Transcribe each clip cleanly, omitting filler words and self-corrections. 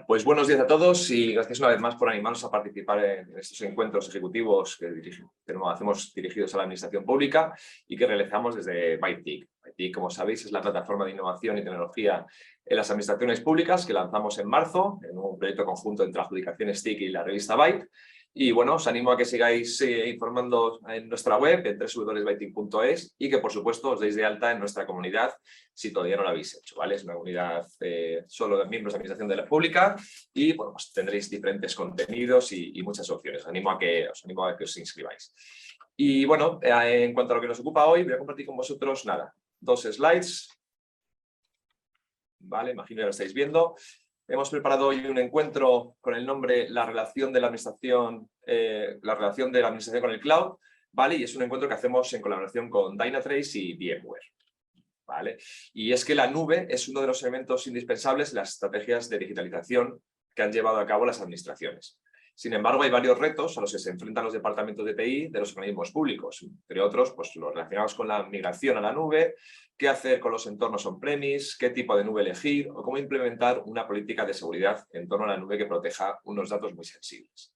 Pues buenos días a todos y gracias una vez más por animarnos a participar en estos encuentros ejecutivos que hacemos dirigidos a la administración pública y que realizamos desde ByteTIC. ByteTIC, como sabéis, es la plataforma de innovación y tecnología en las administraciones públicas que lanzamos en marzo en un proyecto conjunto entre Adjudicaciones TIC y la revista Byte. Y bueno, os animo a que sigáis informando en nuestra web, en www.bytetic.es, y que por supuesto os deis de alta en nuestra comunidad si todavía no lo habéis hecho, ¿vale? Es una comunidad solo de miembros de administración de la pública y bueno, pues tendréis diferentes contenidos y muchas opciones. Os animo a que os inscribáis. Y bueno, en cuanto a lo que nos ocupa hoy, voy a compartir con vosotros, nada, 2 slides. Vale, imagino que lo estáis viendo. Hemos preparado hoy un encuentro con el nombre La relación de la administración con el cloud, ¿vale? Y es un encuentro que hacemos en colaboración con Dynatrace y VMware, ¿vale? Y es que la nube es uno de los elementos indispensables de las estrategias de digitalización que han llevado a cabo las administraciones. Sin embargo, hay varios retos a los que se enfrentan los departamentos de TI de los organismos públicos, entre otros, pues los relacionados con la migración a la nube, qué hacer con los entornos on-premise, qué tipo de nube elegir o cómo implementar una política de seguridad en torno a la nube que proteja unos datos muy sensibles.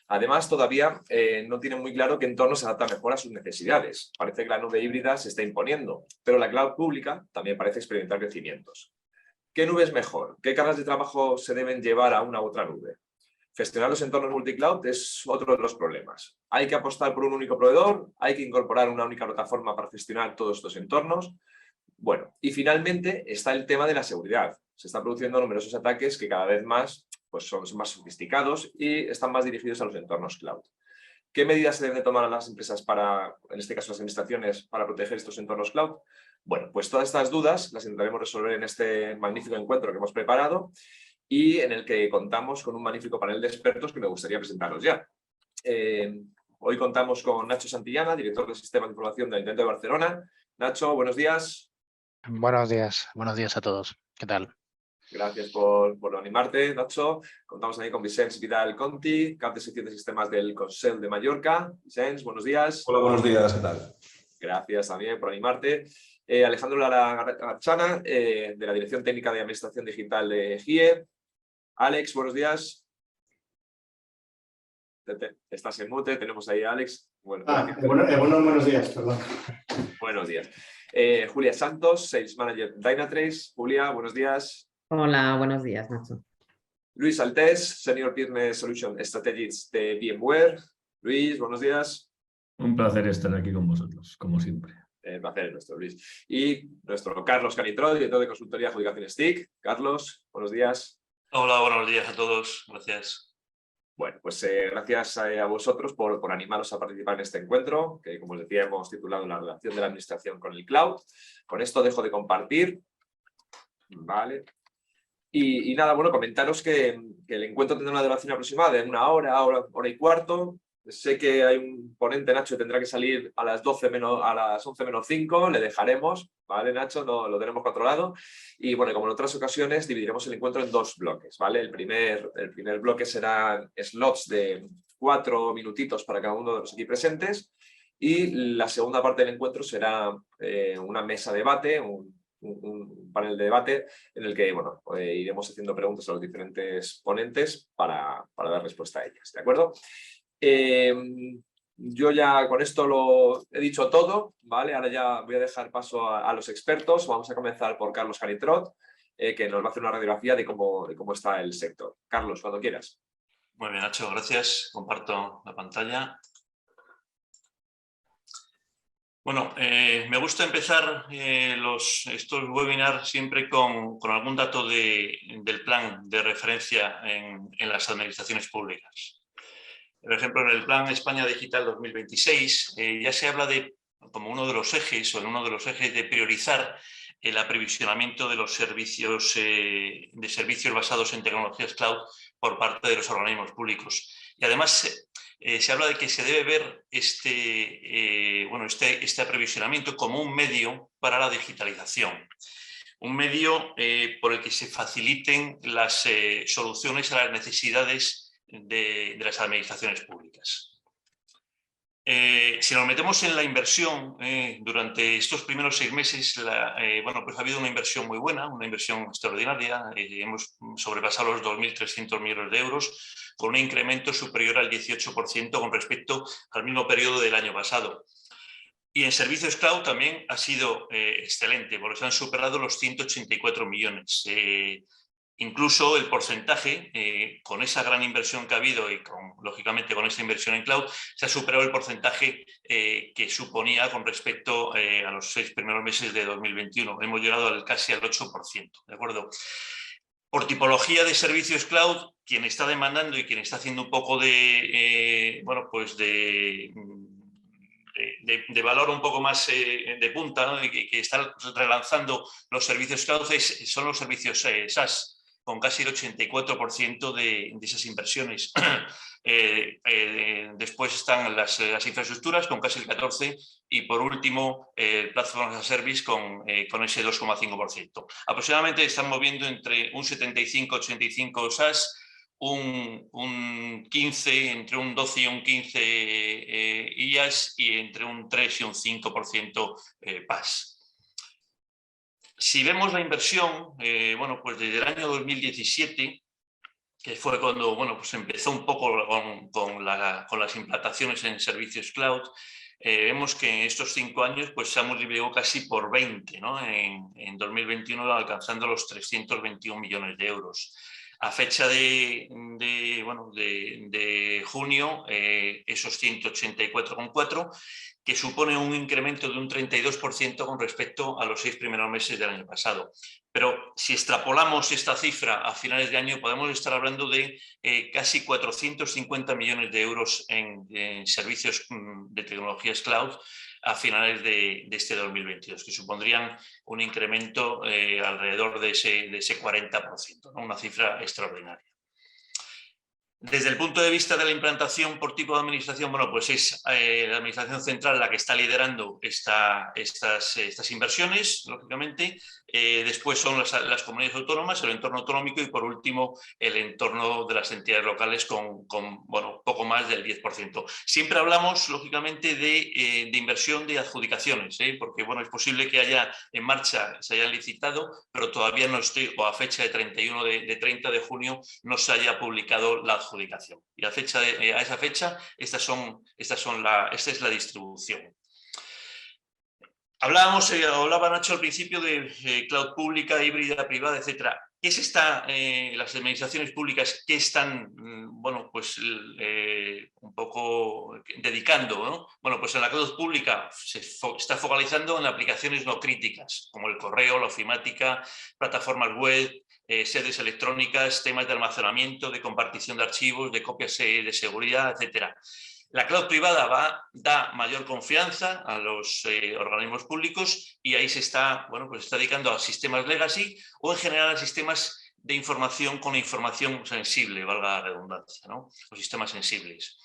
Además, todavía no tienen muy claro qué entorno se adapta mejor a sus necesidades. Parece que la nube híbrida se está imponiendo, pero la cloud pública también parece experimentar crecimientos. ¿Qué nube es mejor? ¿Qué cargas de trabajo se deben llevar a una u otra nube? Gestionar los entornos multicloud es otro de los problemas. ¿Hay que apostar por un único proveedor? ¿Hay que incorporar una única plataforma para gestionar todos estos entornos? Bueno, y finalmente está el tema de la seguridad. Se están produciendo numerosos ataques que cada vez más pues son más sofisticados y están más dirigidos a los entornos cloud. ¿Qué medidas se deben tomar a las empresas en este caso las administraciones, para proteger estos entornos cloud? Bueno, pues todas estas dudas las intentaremos resolver en este magnífico encuentro que hemos preparado y en el que contamos con un magnífico panel de expertos que me gustaría presentaros ya. Hoy contamos con Nacho Santillana, director de Sistemas de Información del Ayuntamiento de Barcelona. Nacho, buenos días. Buenos días a todos. ¿Qué tal? Gracias por animarte, Nacho. Contamos también con Vicenç Vidal Conti, cap de sección de sistemas del Consell de Mallorca. Vicenç, buenos días. Hola, buenos días, ¿qué tal? Gracias también por animarte. Alejandro Lara Garchana, de la Dirección Técnica de Administración Digital de GIE. Alex, buenos días. Estás en mute, tenemos ahí a Alex. Bueno, buenos días, perdón. Buenos días. Julia Santos, Sales Manager Dynatrace. Julia, buenos días. Hola, buenos días, Nacho. Luis Altés, Senior Business Solution Strategist de VMware. Luis, buenos días. Un placer estar aquí con vosotros, como siempre. El placer es nuestro, Luis. Y nuestro Carlos Canitrot, director de consultoría Adjudicaciones TIC. Carlos, buenos días. Hola, buenos días a todos. Gracias. Bueno, pues gracias a vosotros por animaros a participar en este encuentro, que como os decía hemos titulado La relación de la administración con el cloud. Con esto dejo de compartir. Vale. Y nada, bueno, comentaros que el encuentro tendrá una duración aproximada de una hora y cuarto. Sé que hay un ponente, Nacho, que tendrá que salir a las 11 menos 5, le dejaremos, ¿vale, Nacho? No, lo tenemos controlado. Y bueno, como en otras ocasiones, dividiremos el encuentro en 2 bloques, ¿vale? El primer bloque serán slots de 4 minutitos para cada uno de los aquí presentes y la segunda parte del encuentro será una mesa de debate, un panel de debate en el que bueno, iremos haciendo preguntas a los diferentes ponentes para dar respuesta a ellas, ¿de acuerdo? Yo ya con esto lo he dicho todo, ¿vale? Ahora ya voy a dejar paso a los expertos. Vamos a comenzar por Carlos Canitrot, que nos va a hacer una radiografía de cómo está el sector. Carlos, cuando quieras. Muy bien, Nacho, gracias. Comparto la pantalla. Bueno, me gusta empezar estos webinars siempre con algún dato del plan de referencia en las administraciones públicas. Por ejemplo, en el Plan España Digital 2026 ya se habla como uno de los ejes de priorizar el aprovisionamiento de los servicios basados en tecnologías cloud por parte de los organismos públicos. Y además se habla de que se debe ver este aprovisionamiento como un medio para la digitalización. Un medio por el que se faciliten las soluciones a las necesidades de las administraciones públicas. Si nos metemos en la inversión, durante estos primeros 6 meses bueno, pues ha habido una inversión muy buena, una inversión extraordinaria. Hemos sobrepasado los 2.300 millones de euros con un incremento superior al 18% con respecto al mismo periodo del año pasado. Y en servicios cloud también ha sido excelente, porque se han superado los 184 millones. Incluso el porcentaje, con esa gran inversión que ha habido y lógicamente con esta inversión en cloud, se ha superado el porcentaje que suponía con respecto a los 6 primeros meses de 2021. Hemos llegado casi al 8%, ¿de acuerdo? Por tipología de servicios cloud, quien está demandando y quien está haciendo un poco de, bueno, pues de valor un poco más de punta, ¿no? que está relanzando los servicios cloud son los servicios SaaS, con casi el 84% de esas inversiones. Después están las infraestructuras con casi el 14% y por último Platform as a Service con ese 2,5%. Aproximadamente están moviendo entre un 75-85 SaaS, un 15, entre un 12 y un 15 IaaS y entre un 3 y un 5% PaaS. Si vemos la inversión, bueno, pues desde el año 2017, que fue cuando, bueno, pues empezó un poco con las implantaciones en servicios cloud, vemos que en estos 5 años pues se ha multiplicado casi por 20, ¿no? En 2021 alcanzando los 321 millones de euros. A fecha de junio, esos 184,4, que supone un incremento de un 32% con respecto a los 6 primeros meses del año pasado. Pero si extrapolamos esta cifra a finales de año, podemos estar hablando de casi 450 millones de euros en servicios de tecnologías cloud a finales de este 2022, que supondrían un incremento alrededor de ese 40%, ¿no? Una cifra extraordinaria. Desde el punto de vista de la implantación por tipo de administración, bueno, pues es la administración central la que está liderando estas inversiones, lógicamente. Después son las comunidades autónomas, el entorno autonómico y por último el entorno de las entidades locales con bueno, poco más del 10%. Siempre hablamos, lógicamente, de inversión de adjudicaciones, porque bueno, es posible que haya en marcha, se hayan licitado, pero todavía no esté, o a fecha de 30 de junio, no se haya publicado la adjudicación. Y a esa fecha, esta es la distribución. Hablaba Nacho al principio de cloud pública, híbrida, privada, etcétera. ¿Qué es las administraciones públicas que están, bueno, pues un poco dedicando, ¿no? Bueno, pues en la cloud pública se está focalizando en aplicaciones no críticas, como el correo, la ofimática, plataformas web, sedes electrónicas, temas de almacenamiento, de compartición de archivos, de copias de seguridad, etcétera. La cloud privada da mayor confianza a los organismos públicos y ahí se está, bueno, pues está dedicando a sistemas legacy o en general a sistemas de información con información sensible, valga la redundancia, ¿no? O sistemas sensibles.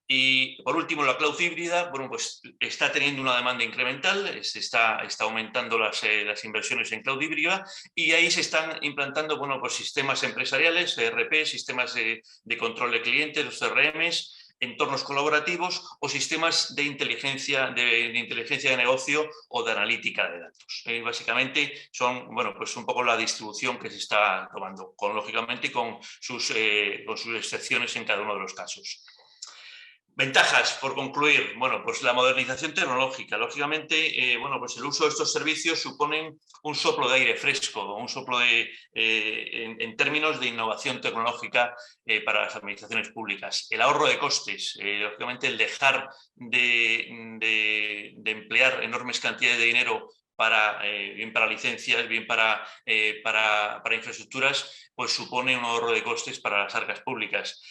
Y por último, la cloud híbrida, bueno, pues está teniendo una demanda incremental, está aumentando las inversiones en cloud híbrida y ahí se están implantando, bueno, pues sistemas empresariales, ERP, sistemas de control de clientes, los CRMs, entornos colaborativos o sistemas de inteligencia de negocio o de analítica de datos. Básicamente son, bueno, pues un poco la distribución que se está tomando, lógicamente con sus excepciones en cada uno de los casos. Ventajas, por concluir, bueno, pues la modernización tecnológica. Lógicamente, bueno, pues el uso de estos servicios suponen un soplo de aire fresco, un soplo en términos de innovación tecnológica para las administraciones públicas. El ahorro de costes, lógicamente el dejar de emplear enormes cantidades de dinero bien para licencias, bien para infraestructuras, pues supone un ahorro de costes para las arcas públicas.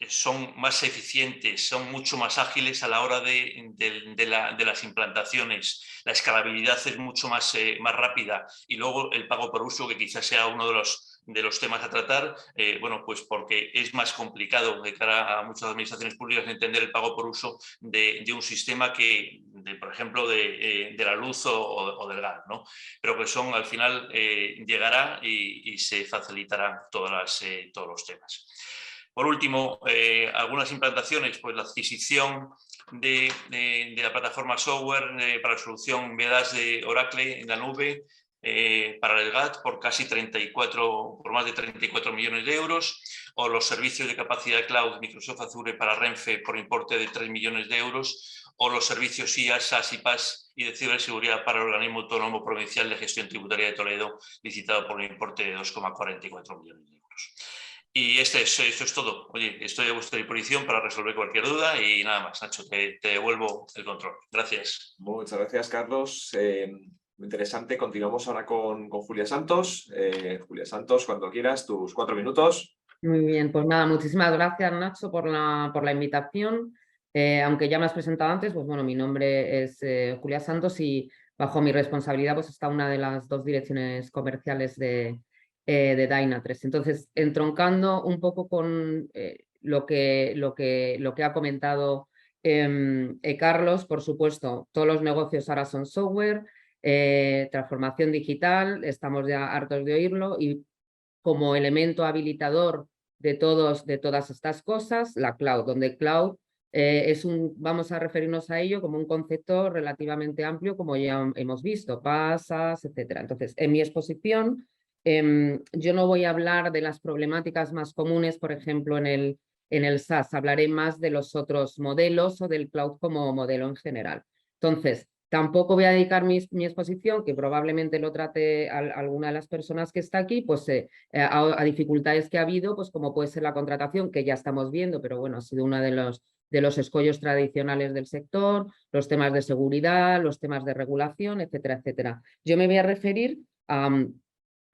Son más eficientes, son mucho más ágiles a la hora de las implantaciones. La escalabilidad es mucho más rápida y luego el pago por uso, que quizás sea uno de los temas a tratar, bueno, pues porque es más complicado de cara a muchas administraciones públicas entender el pago por uso de un sistema que, por ejemplo, de la luz o del gas, ¿no? Pero que al final llegará y se facilitarán todos los temas. Por último, algunas implantaciones, pues la adquisición de la plataforma software para la solución VDAS de Oracle en la nube para el GAT por por más de 34 millones de euros, o los servicios de capacidad cloud Microsoft Azure para Renfe por importe de 3 millones de euros, o los servicios IA, SaaS y PaaS y de ciberseguridad para el Organismo Autónomo Provincial de Gestión Tributaria de Toledo, licitado por un importe de 2,44 millones de euros. Y esto es todo. Oye, estoy a vuestra disposición para resolver cualquier duda y nada más. Nacho, te devuelvo el control. Gracias. Muchas gracias, Carlos. Muy interesante. Continuamos ahora con Julia Santos. Julia Santos, cuando quieras, tus 4 minutos. Muy bien, pues nada, muchísimas gracias, Nacho, por la invitación. Aunque ya me has presentado antes, pues bueno, mi nombre es Julia Santos y bajo mi responsabilidad pues está una de las 2 direcciones comerciales de Dynatrace. Entonces, entroncando un poco con lo que ha comentado Carlos, por supuesto, todos los negocios ahora son software, transformación digital, estamos ya hartos de oírlo, y como elemento habilitador de todas estas cosas, la cloud, donde cloud vamos a referirnos a ello como un concepto relativamente amplio, como ya hemos visto, PaaS, etcétera. Entonces, en mi exposición, yo no voy a hablar de las problemáticas más comunes, por ejemplo, en el SaaS, hablaré más de los otros modelos o del cloud como modelo en general. Entonces, tampoco voy a dedicar mi exposición, que probablemente lo trate alguna de las personas que está aquí, pues a dificultades que ha habido, pues como puede ser la contratación, que ya estamos viendo, pero bueno, ha sido uno de los escollos tradicionales del sector, los temas de seguridad, los temas de regulación, etcétera, etcétera. Yo me voy a referir a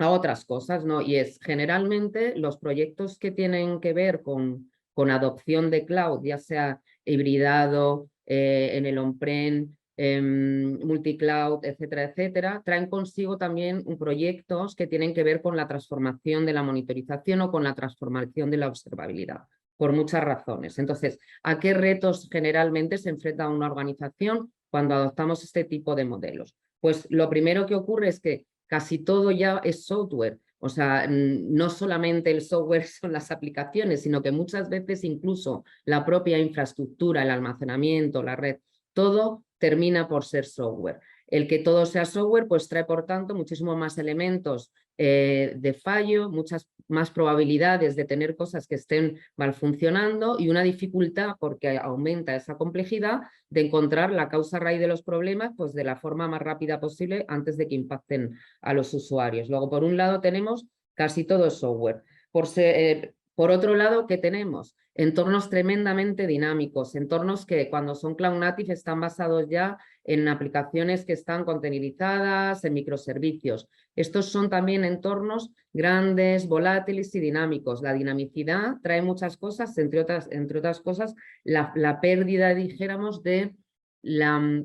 otras cosas, ¿no? Y es generalmente los proyectos que tienen que ver con adopción de cloud, ya sea hibridado, en el on-prem, multicloud, etcétera, etcétera, traen consigo también proyectos que tienen que ver con la transformación de la monitorización o con la transformación de la observabilidad, por muchas razones. Entonces, ¿a qué retos generalmente se enfrenta una organización cuando adoptamos este tipo de modelos? Pues lo primero que ocurre es que casi todo ya es software. O sea, no solamente el software son las aplicaciones, sino que muchas veces incluso la propia infraestructura, el almacenamiento, la red, todo termina por ser software. El que todo sea software pues trae por tanto muchísimos más elementos de fallo, muchas más probabilidades de tener cosas que estén mal funcionando y una dificultad, porque aumenta esa complejidad, de encontrar la causa raíz de los problemas pues de la forma más rápida posible antes de que impacten a los usuarios. Luego, por un lado tenemos casi todo software. Por otro lado, ¿qué tenemos? Entornos tremendamente dinámicos, entornos que cuando son cloud native están basados ya en aplicaciones que están containerizadas, en microservicios. Estos son también entornos grandes, volátiles y dinámicos. La dinamicidad trae muchas cosas, entre otras cosas, la pérdida, dijéramos, de la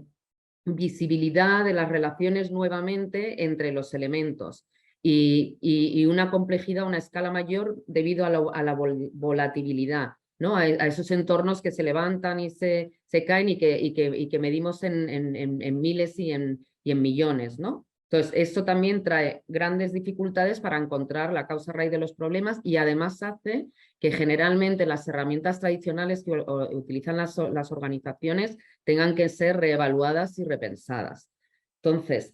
visibilidad de las relaciones nuevamente entre los elementos. Y una complejidad, una escala mayor debido a la volatilidad, ¿no? A esos entornos que se levantan y se caen y que medimos en miles y en millones, ¿no? Entonces, esto también trae grandes dificultades para encontrar la causa raíz de los problemas y además hace que generalmente las herramientas tradicionales que utilizan las organizaciones tengan que ser reevaluadas y repensadas. Entonces,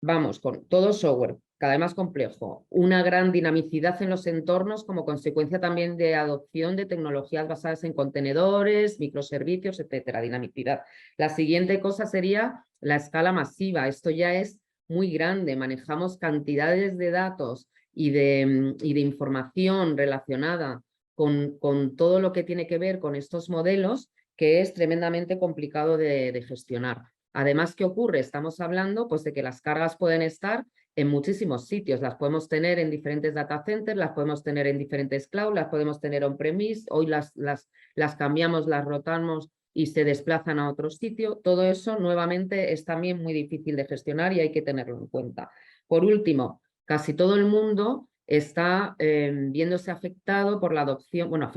vamos con todo software, cada vez más complejo, una gran dinamicidad en los entornos como consecuencia también de adopción de tecnologías basadas en contenedores, microservicios, etcétera, dinamicidad. La siguiente cosa sería la escala masiva. Esto ya es muy grande, manejamos cantidades de datos y de información relacionada con todo lo que tiene que ver con estos modelos, que es tremendamente complicado de gestionar. Además, ¿qué ocurre? Estamos hablando pues, de que las cargas pueden estar en muchísimos sitios. Las podemos tener en diferentes data centers, las podemos tener en diferentes clouds, las podemos tener on-premise, hoy las cambiamos, las rotamos y se desplazan a otro sitio. Todo eso nuevamente es también muy difícil de gestionar y hay que tenerlo en cuenta. Por último, casi todo el mundo está viéndose afectado por la adopción, bueno,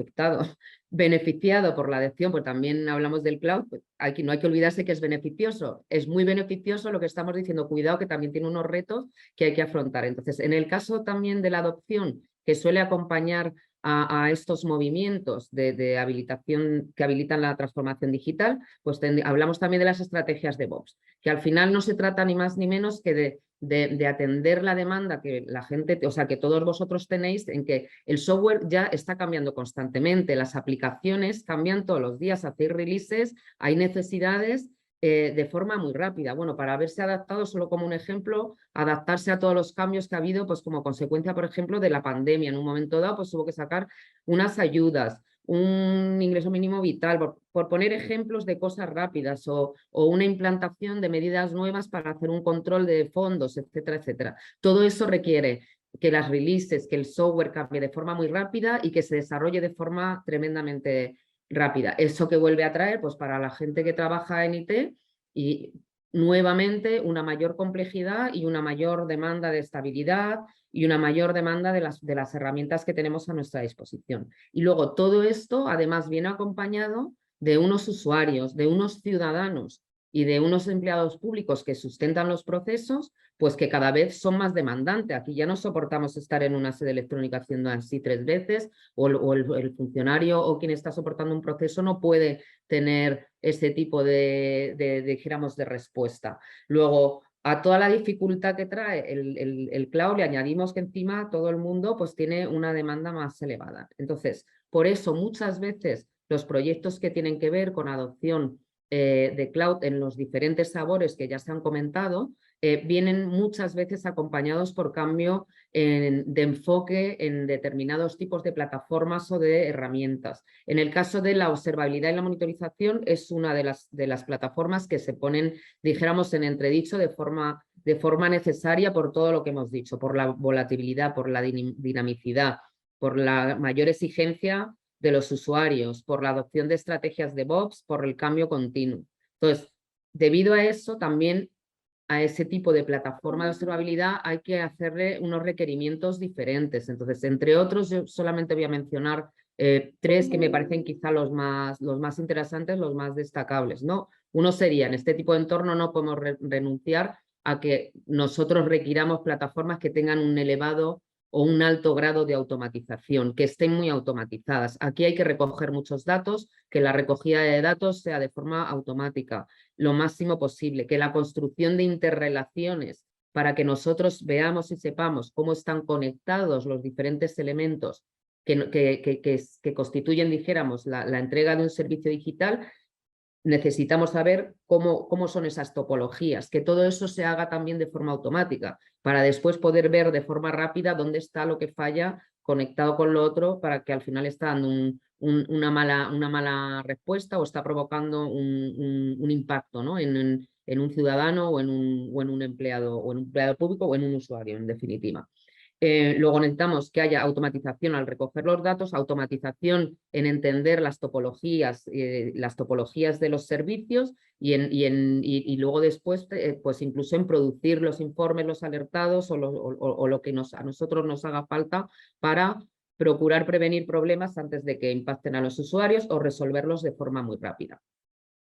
beneficiado por la adopción, pues también hablamos del cloud, pues aquí no hay que olvidarse que es beneficioso, es muy beneficioso lo que estamos diciendo, cuidado que también tiene unos retos que hay que afrontar. Entonces, en el caso también de la adopción, que suele acompañar a estos movimientos de habilitación que habilitan la transformación digital, pues hablamos también de las estrategias de DevOps, que al final no se trata ni más ni menos que de atender la demanda que la gente, o sea, que todos vosotros tenéis, en que el software ya está cambiando constantemente, las aplicaciones cambian todos los días, hacéis releases, hay necesidades de forma muy rápida. Bueno, para haberse adaptado, solo como un ejemplo, adaptarse a todos los cambios que ha habido, pues como consecuencia, por ejemplo, de la pandemia. En un momento dado, pues hubo que sacar unas ayudas, un ingreso mínimo vital, por poner ejemplos de cosas rápidas, o una implantación de medidas nuevas para hacer un control de fondos, etcétera, etcétera. Todo eso requiere que las releases, que el software cambie de forma muy rápida y que se desarrolle de forma tremendamente rápida. Eso que vuelve a traer, pues para la gente que trabaja en IT, y nuevamente una mayor complejidad y una mayor demanda de estabilidad y una mayor demanda de las herramientas que tenemos a nuestra disposición. Y luego todo esto además viene acompañado de unos usuarios, de unos ciudadanos y de unos empleados públicos que sustentan los procesos, pues que cada vez son más demandantes. Aquí ya no soportamos estar en una sede electrónica haciendo así 3 veces, o el funcionario o quien está soportando un proceso no puede tener ese tipo dijéramos, de respuesta. Luego, a toda la dificultad que trae el cloud le añadimos que encima todo el mundo pues tiene una demanda más elevada. Entonces, por eso muchas veces los proyectos que tienen que ver con adopción de cloud en los diferentes sabores que ya se han comentado, vienen muchas veces acompañados por cambio de enfoque en determinados tipos de plataformas o de herramientas. En el caso de la observabilidad y la monitorización, es una de las plataformas que se ponen, dijéramos, en entredicho de forma necesaria por todo lo que hemos dicho, por la volatilidad, por la dinamicidad, por la mayor exigencia de los usuarios, por la adopción de estrategias de DevOps, por el cambio continuo. Entonces, debido a eso, también a ese tipo de plataforma de observabilidad hay que hacerle unos requerimientos diferentes. Entonces, entre otros, yo solamente voy a mencionar 3 que me parecen quizá los más interesantes, los más destacables, ¿no? Uno sería, en este tipo de entorno no podemos renunciar a que nosotros requiramos plataformas que tengan un elevado o un alto grado de automatización, que estén muy automatizadas. Aquí hay que recoger muchos datos, que la recogida de datos sea de forma automática, lo máximo posible, que la construcción de interrelaciones para que nosotros veamos y sepamos cómo están conectados los diferentes elementos que constituyen, dijéramos, la entrega de un servicio digital. Necesitamos saber cómo son esas topologías, que todo eso se haga también de forma automática, para después poder ver de forma rápida dónde está lo que falla conectado con lo otro, para que al final está dando una mala respuesta o está provocando un impacto, ¿no? en un ciudadano o en un empleado público o en un usuario, en definitiva. Luego necesitamos que haya automatización al recoger los datos, automatización en entender las topologías de los servicios y luego después, pues incluso en producir los informes, los alertados o lo que a nosotros nos haga falta para procurar prevenir problemas antes de que impacten a los usuarios o resolverlos de forma muy rápida.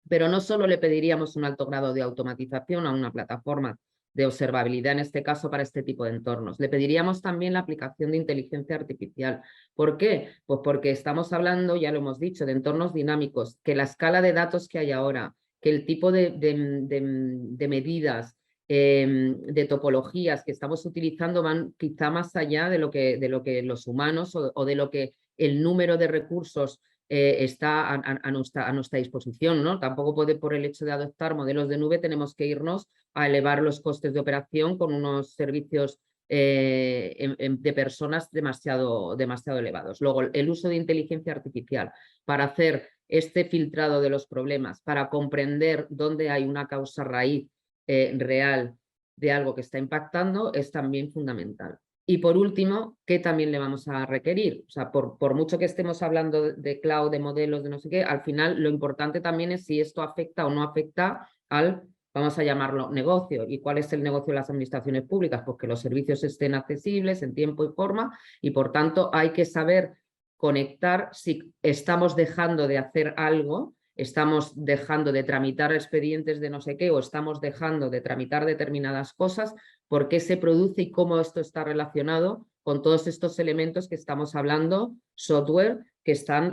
Pero no solo le pediríamos un alto grado de automatización a una plataforma de observabilidad, en este caso para este tipo de entornos. Le pediríamos también la aplicación de inteligencia artificial. ¿Por qué? Pues porque estamos hablando, ya lo hemos dicho, de entornos dinámicos, que la escala de datos que hay ahora, que el tipo de medidas, de topologías que estamos utilizando van quizá más allá de lo que los humanos o de lo que el número de recursos está a nuestra disposición, ¿no? Tampoco por el hecho de adoptar modelos de nube tenemos que irnos a elevar los costes de operación con unos servicios de personas demasiado elevados. Luego, el uso de inteligencia artificial para hacer este filtrado de los problemas, para comprender dónde hay una causa raíz real de algo que está impactando, es también fundamental. Y por último, ¿qué también le vamos a requerir? O sea, por mucho que estemos hablando de cloud, de modelos, de no sé qué, al final lo importante también es si esto afecta o no afecta al, vamos a llamarlo, negocio. ¿Y cuál es el negocio de las administraciones públicas? Pues que los servicios estén accesibles en tiempo y forma y, por tanto, hay que saber conectar si estamos dejando de hacer algo, estamos dejando de tramitar expedientes de no sé qué o estamos dejando de tramitar determinadas cosas, por qué se produce y cómo esto está relacionado con todos estos elementos que estamos hablando, software, que están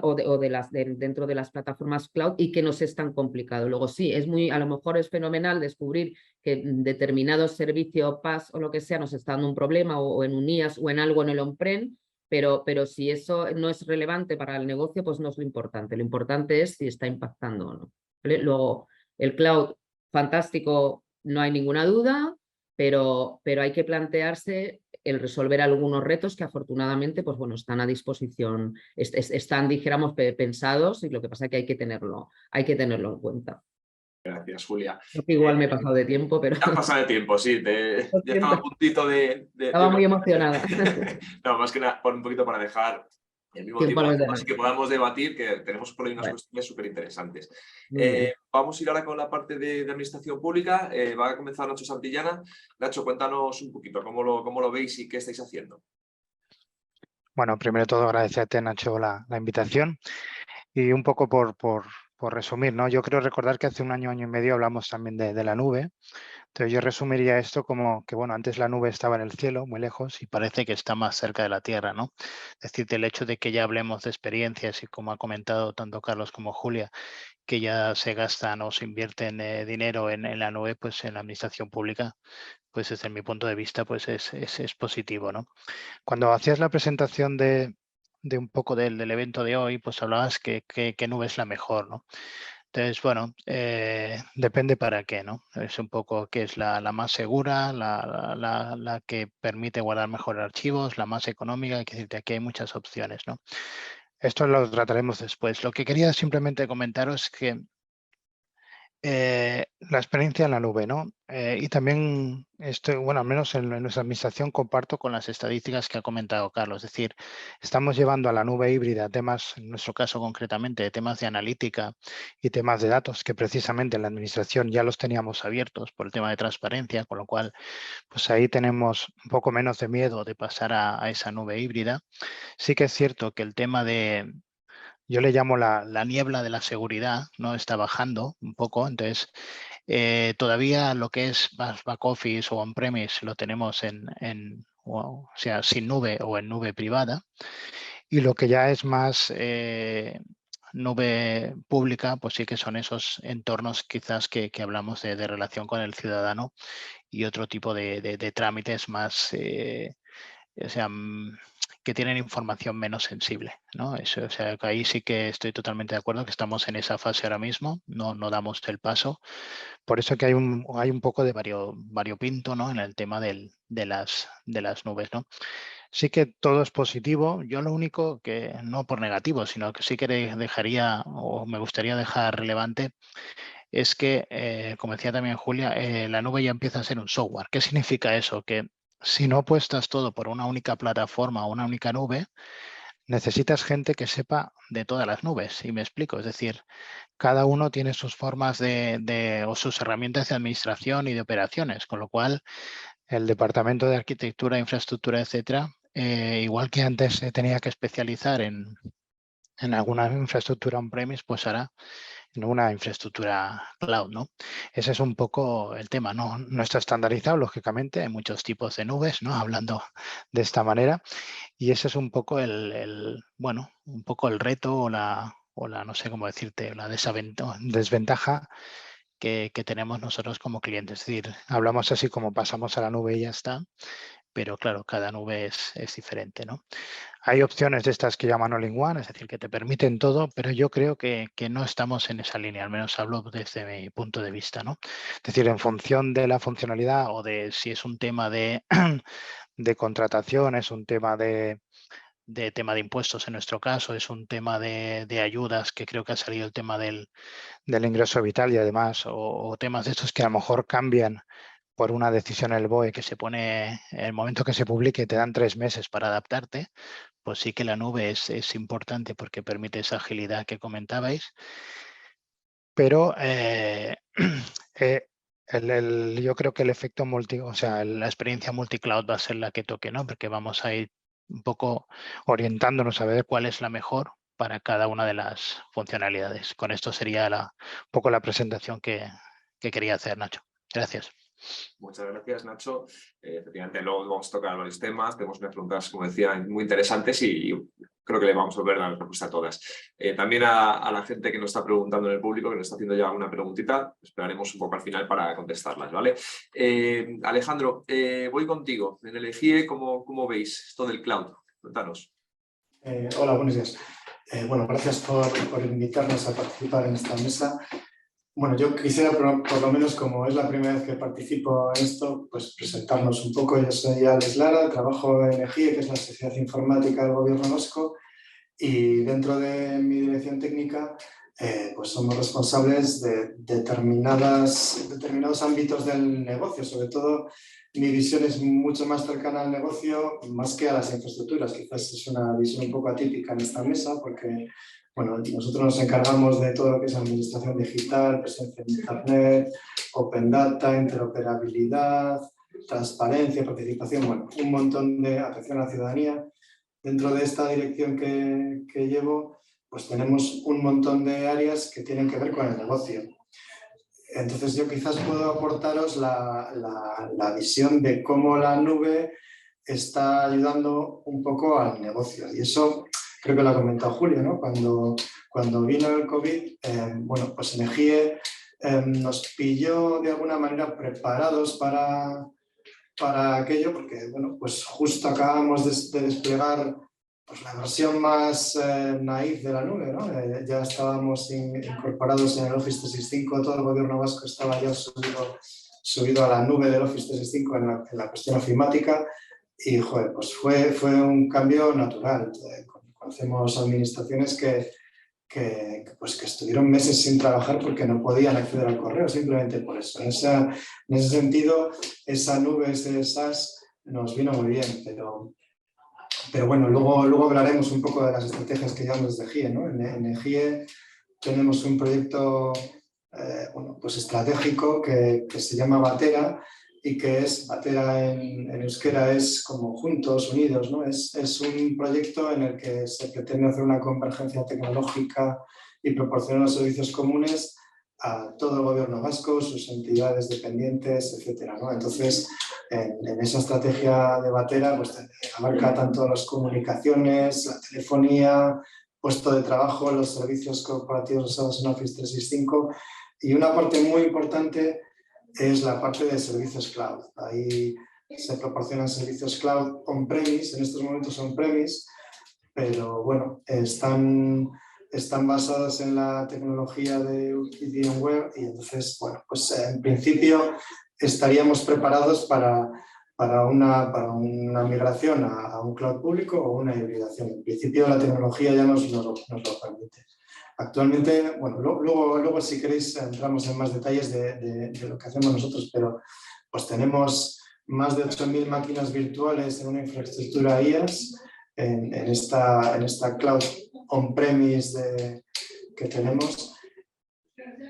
dentro de las plataformas cloud y que nos es tan complicado. Luego sí, a lo mejor es fenomenal descubrir que determinado servicio PaaS o lo que sea nos está dando un problema o en un IaaS o en algo en el on-prem, pero si eso no es relevante para el negocio, pues no es lo importante. Lo importante es si está impactando o no. ¿Vale? Luego, el cloud, fantástico, no hay ninguna duda, pero hay que plantearse el resolver algunos retos que afortunadamente pues bueno, están a disposición, están, dijéramos, pensados, y lo que pasa es que hay que tenerlo en cuenta. Gracias, Julia. Igual me he pasado de tiempo, pero... Te has pasado de tiempo, sí. Ya estaba a puntito de... Estaba muy emocionada. No, más que nada, por un poquito para dejar el mismo Tiempo tiempo a los demás. así que podamos debatir, que tenemos por ahí unas Bueno. cuestiones súper interesantes. Muy bien. Vamos a ir ahora con la parte de administración pública. Va a comenzar Nacho Santillana. Nacho, cuéntanos un poquito cómo lo veis y qué estáis haciendo. Bueno, primero de todo agradecerte, Nacho, la invitación y un poco por resumir, ¿no? Yo creo recordar que hace un año y medio hablamos también de la nube. Entonces yo resumiría esto como que, bueno, antes la nube estaba en el cielo, muy lejos, y parece que está más cerca de la tierra, ¿no? Es decir, el hecho de que ya hablemos de experiencias y como ha comentado tanto Carlos como Julia, que ya se gastan o se invierten dinero en la nube, pues en la administración pública, pues desde mi punto de vista, pues es positivo, ¿no? Cuando hacías la presentación de un poco del evento de hoy, pues hablabas que nube es la mejor, ¿no? Entonces, bueno, depende para qué, ¿no? Es un poco qué es la más segura, la que permite guardar mejor archivos, la más económica, es decir, aquí hay muchas opciones, ¿no? Esto lo trataremos después. Lo que quería simplemente comentaros es que la experiencia en la nube, ¿no? Y también esto, bueno, al menos en nuestra administración comparto con las estadísticas que ha comentado Carlos. Es decir, estamos llevando a la nube híbrida temas, en nuestro caso concretamente, temas de analítica y temas de datos que precisamente en la administración ya los teníamos abiertos por el tema de transparencia, con lo cual, pues ahí tenemos un poco menos de miedo de pasar a esa nube híbrida. Sí que es cierto que el tema de... Yo le llamo la niebla de la seguridad, ¿no? Está bajando un poco, entonces todavía lo que es back office o on-premise lo tenemos o sea, sin nube o en nube privada, y lo que ya es más nube pública, pues sí que son esos entornos quizás que hablamos de relación con el ciudadano y otro tipo de trámites más, o sea, que tienen información menos sensible, ¿no? Eso, o sea, que ahí sí que estoy totalmente de acuerdo que estamos en esa fase ahora mismo, no damos el paso. Por eso que hay un poco de variopinto, ¿no? En el tema de las nubes, ¿no? Sí que todo es positivo. Yo lo único que, no por negativo, sino que sí que dejaría o me gustaría dejar relevante es que, como decía también Julia, la nube ya empieza a ser un software. ¿Qué significa eso? Que si no apuestas todo por una única plataforma o una única nube, necesitas gente que sepa de todas las nubes. Y me explico, es decir, cada uno tiene sus formas o sus herramientas de administración y de operaciones, con lo cual el departamento de arquitectura, infraestructura, etcétera, igual que antes se tenía que especializar en alguna infraestructura on-premise, pues ahora en una infraestructura cloud, ¿no? Ese es un poco el tema, ¿no? No está estandarizado, lógicamente, hay muchos tipos de nubes, ¿no? Hablando de esta manera, y ese es un poco bueno, un poco el reto o la no sé cómo decirte, la desventaja que tenemos nosotros como clientes. Es decir, hablamos así como pasamos a la nube y ya está, pero claro, cada nube es diferente, ¿no? Hay opciones de estas que llaman all-in-one, es decir, que te permiten todo, pero yo creo que no estamos en esa línea, al menos hablo desde mi punto de vista, ¿no? Es decir, en función de la funcionalidad o de si es un tema de contratación, es un tema de impuestos en nuestro caso, es un tema de ayudas, que creo que ha salido el tema del ingreso vital y además, o temas de estos que a lo mejor cambian por una decisión el BOE que se pone en el momento que se publique, te dan 3 meses para adaptarte, pues sí que la nube es importante porque permite esa agilidad que comentabais, pero yo creo que el efecto o sea, la experiencia multicloud va a ser la que toque, ¿no? Porque vamos a ir un poco orientándonos a ver cuál es la mejor para cada una de las funcionalidades. Con esto sería un poco la presentación que quería hacer, Nacho. Gracias. Muchas gracias, Nacho. Efectivamente, luego vamos a tocar varios temas. Tenemos unas preguntas, como decía, muy interesantes y creo que le vamos a volver a dar respuesta a todas. También a la gente que nos está preguntando en el público, que nos está haciendo ya alguna preguntita, esperaremos un poco al final para contestarlas, ¿vale? Alejandro, voy contigo. En el EGIE, ¿cómo veis esto del cloud? Cuéntanos. Hola, buenos días. Bueno, gracias por invitarnos a participar en esta mesa. Bueno, yo quisiera, por lo menos como es la primera vez que participo en esto, pues presentarnos un poco. Yo soy Alex Lara, trabajo en EGIE, que es la Sociedad Informática del Gobierno Vasco, y dentro de mi dirección técnica pues somos responsables de determinados ámbitos del negocio. Sobre todo, mi visión es mucho más cercana al negocio, más que a las infraestructuras. Quizás es una visión un poco atípica en esta mesa, porque bueno, nosotros nos encargamos de todo lo que es administración digital, presencia en Internet, Open Data, interoperabilidad, transparencia, participación, bueno, un montón de atención a la ciudadanía. Dentro de esta dirección que llevo, pues tenemos un montón de áreas que tienen que ver con el negocio. Entonces yo quizás puedo aportaros la visión de cómo la nube está ayudando un poco al negocio. Y eso creo que lo ha comentado Julio, ¿no? Cuando vino el COVID, bueno, pues en EGIE nos pilló de alguna manera preparados para aquello, porque bueno, pues justo acabamos de desplegar pues, la versión más naif de la nube, ¿no? Ya estábamos incorporados en el Office 365, todo el gobierno vasco estaba ya subido a la nube del Office 365 en la cuestión ofimática, y joder, pues fue un cambio natural. Conocemos administraciones que estuvieron meses sin trabajar porque no podían acceder al correo, simplemente por eso. En ese sentido, esa nube, ese SaaS, nos vino muy bien, pero bueno, luego hablaremos un poco de las estrategias que llevamos desde EGIE, ¿no? En EGIE tenemos un proyecto bueno, pues estratégico que se llama Batera, y que es, Batera en euskera es como juntos, unidos, ¿no? Es un proyecto en el que se pretende hacer una convergencia tecnológica y proporcionar unos servicios comunes a todo el gobierno vasco, sus entidades dependientes, etcétera, ¿no? Entonces, en esa estrategia de Batera, pues abarca tanto las comunicaciones, la telefonía, puesto de trabajo, los servicios corporativos usados en Office 365, y una parte muy importante es la parte de servicios cloud. Ahí se proporcionan servicios cloud on-premise, en estos momentos on-premise, pero bueno, están basados en la tecnología de VMware, y entonces, bueno, pues en principio estaríamos preparados para una migración a un cloud público o una hibridación. En principio la tecnología ya nos lo permite. Actualmente, bueno, luego si queréis entramos en más detalles de lo que hacemos nosotros, pero pues tenemos más de 8.000 máquinas virtuales en una infraestructura IaaS, en esta cloud on-premise que tenemos.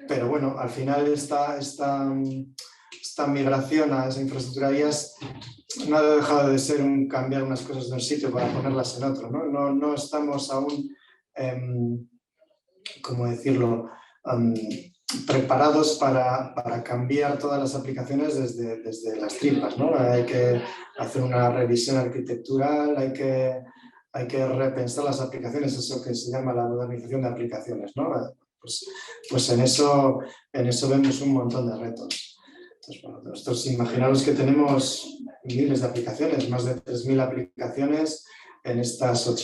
Pero bueno, al final esta migración a esa infraestructura IaaS no ha dejado de ser un cambiar unas cosas de un sitio para ponerlas en otro, ¿no? No estamos aún... ¿cómo decirlo?, preparados para cambiar todas las aplicaciones desde las tripas, ¿no? Hay que hacer una revisión arquitectural, hay que repensar las aplicaciones, eso que se llama la modernización de aplicaciones, ¿no? Pues en eso vemos un montón de retos. Entonces, bueno, nosotros imaginaros que tenemos miles de aplicaciones, más de 3.000 aplicaciones, en estas más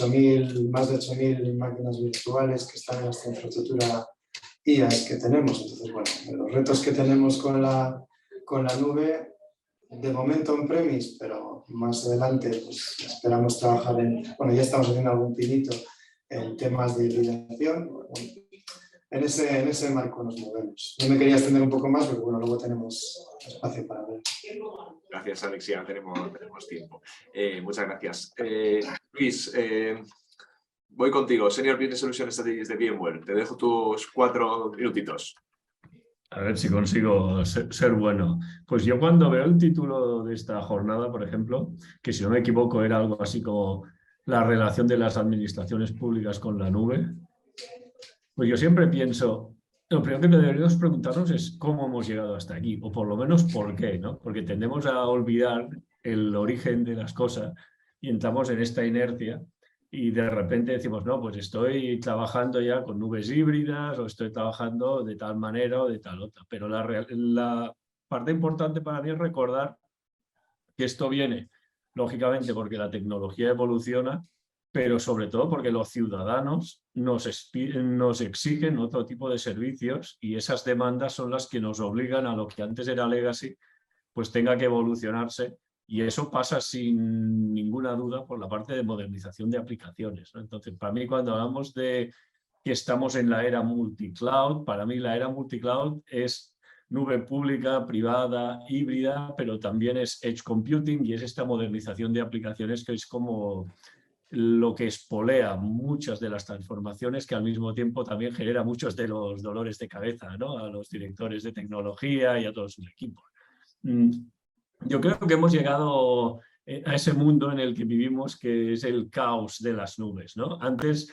de 8.000 máquinas virtuales que están en esta infraestructura IaaS que tenemos. Entonces, bueno, los retos que tenemos con la nube, de momento on-premise, pero más adelante pues, esperamos trabajar ya estamos haciendo algún pinito en temas de hibridación. Bueno, en ese marco nos movemos. No me quería extender un poco más, pero bueno, luego tenemos espacio para ver. Gracias, Alex, ya tenemos tiempo. Muchas gracias. Luis, voy contigo. Senior Business Solution Strategies de VMware. Te dejo tus 4 minutitos. A ver si consigo ser bueno. Pues yo cuando veo el título de esta jornada, por ejemplo, que si no me equivoco era algo así como la relación de las administraciones públicas con la nube, pues yo siempre pienso, Lo primero que deberíamos preguntarnos es cómo hemos llegado hasta aquí, o por lo menos por qué, ¿no? Porque tendemos a olvidar el origen de las cosas y entramos en esta inercia y de repente decimos, no, pues estoy trabajando ya con nubes híbridas o estoy trabajando de tal manera o de tal otra. Pero la parte importante para mí es recordar que esto viene, lógicamente, porque la tecnología evoluciona, pero sobre todo porque los ciudadanos nos exigen otro tipo de servicios y esas demandas son las que nos obligan a lo que antes era legacy, pues tenga que evolucionarse, y eso pasa sin ninguna duda por la parte de modernización de aplicaciones, ¿no? Entonces, para mí, cuando hablamos de que estamos en la era multicloud, para mí la era multicloud es nube pública, privada, híbrida, pero también es edge computing y es esta modernización de aplicaciones que es como lo que espolea muchas de las transformaciones, que al mismo tiempo también genera muchos de los dolores de cabeza, ¿no? A los directores de tecnología y a todos sus equipos. Yo creo que hemos llegado a ese mundo en el que vivimos, que es el caos de las nubes, ¿no? Antes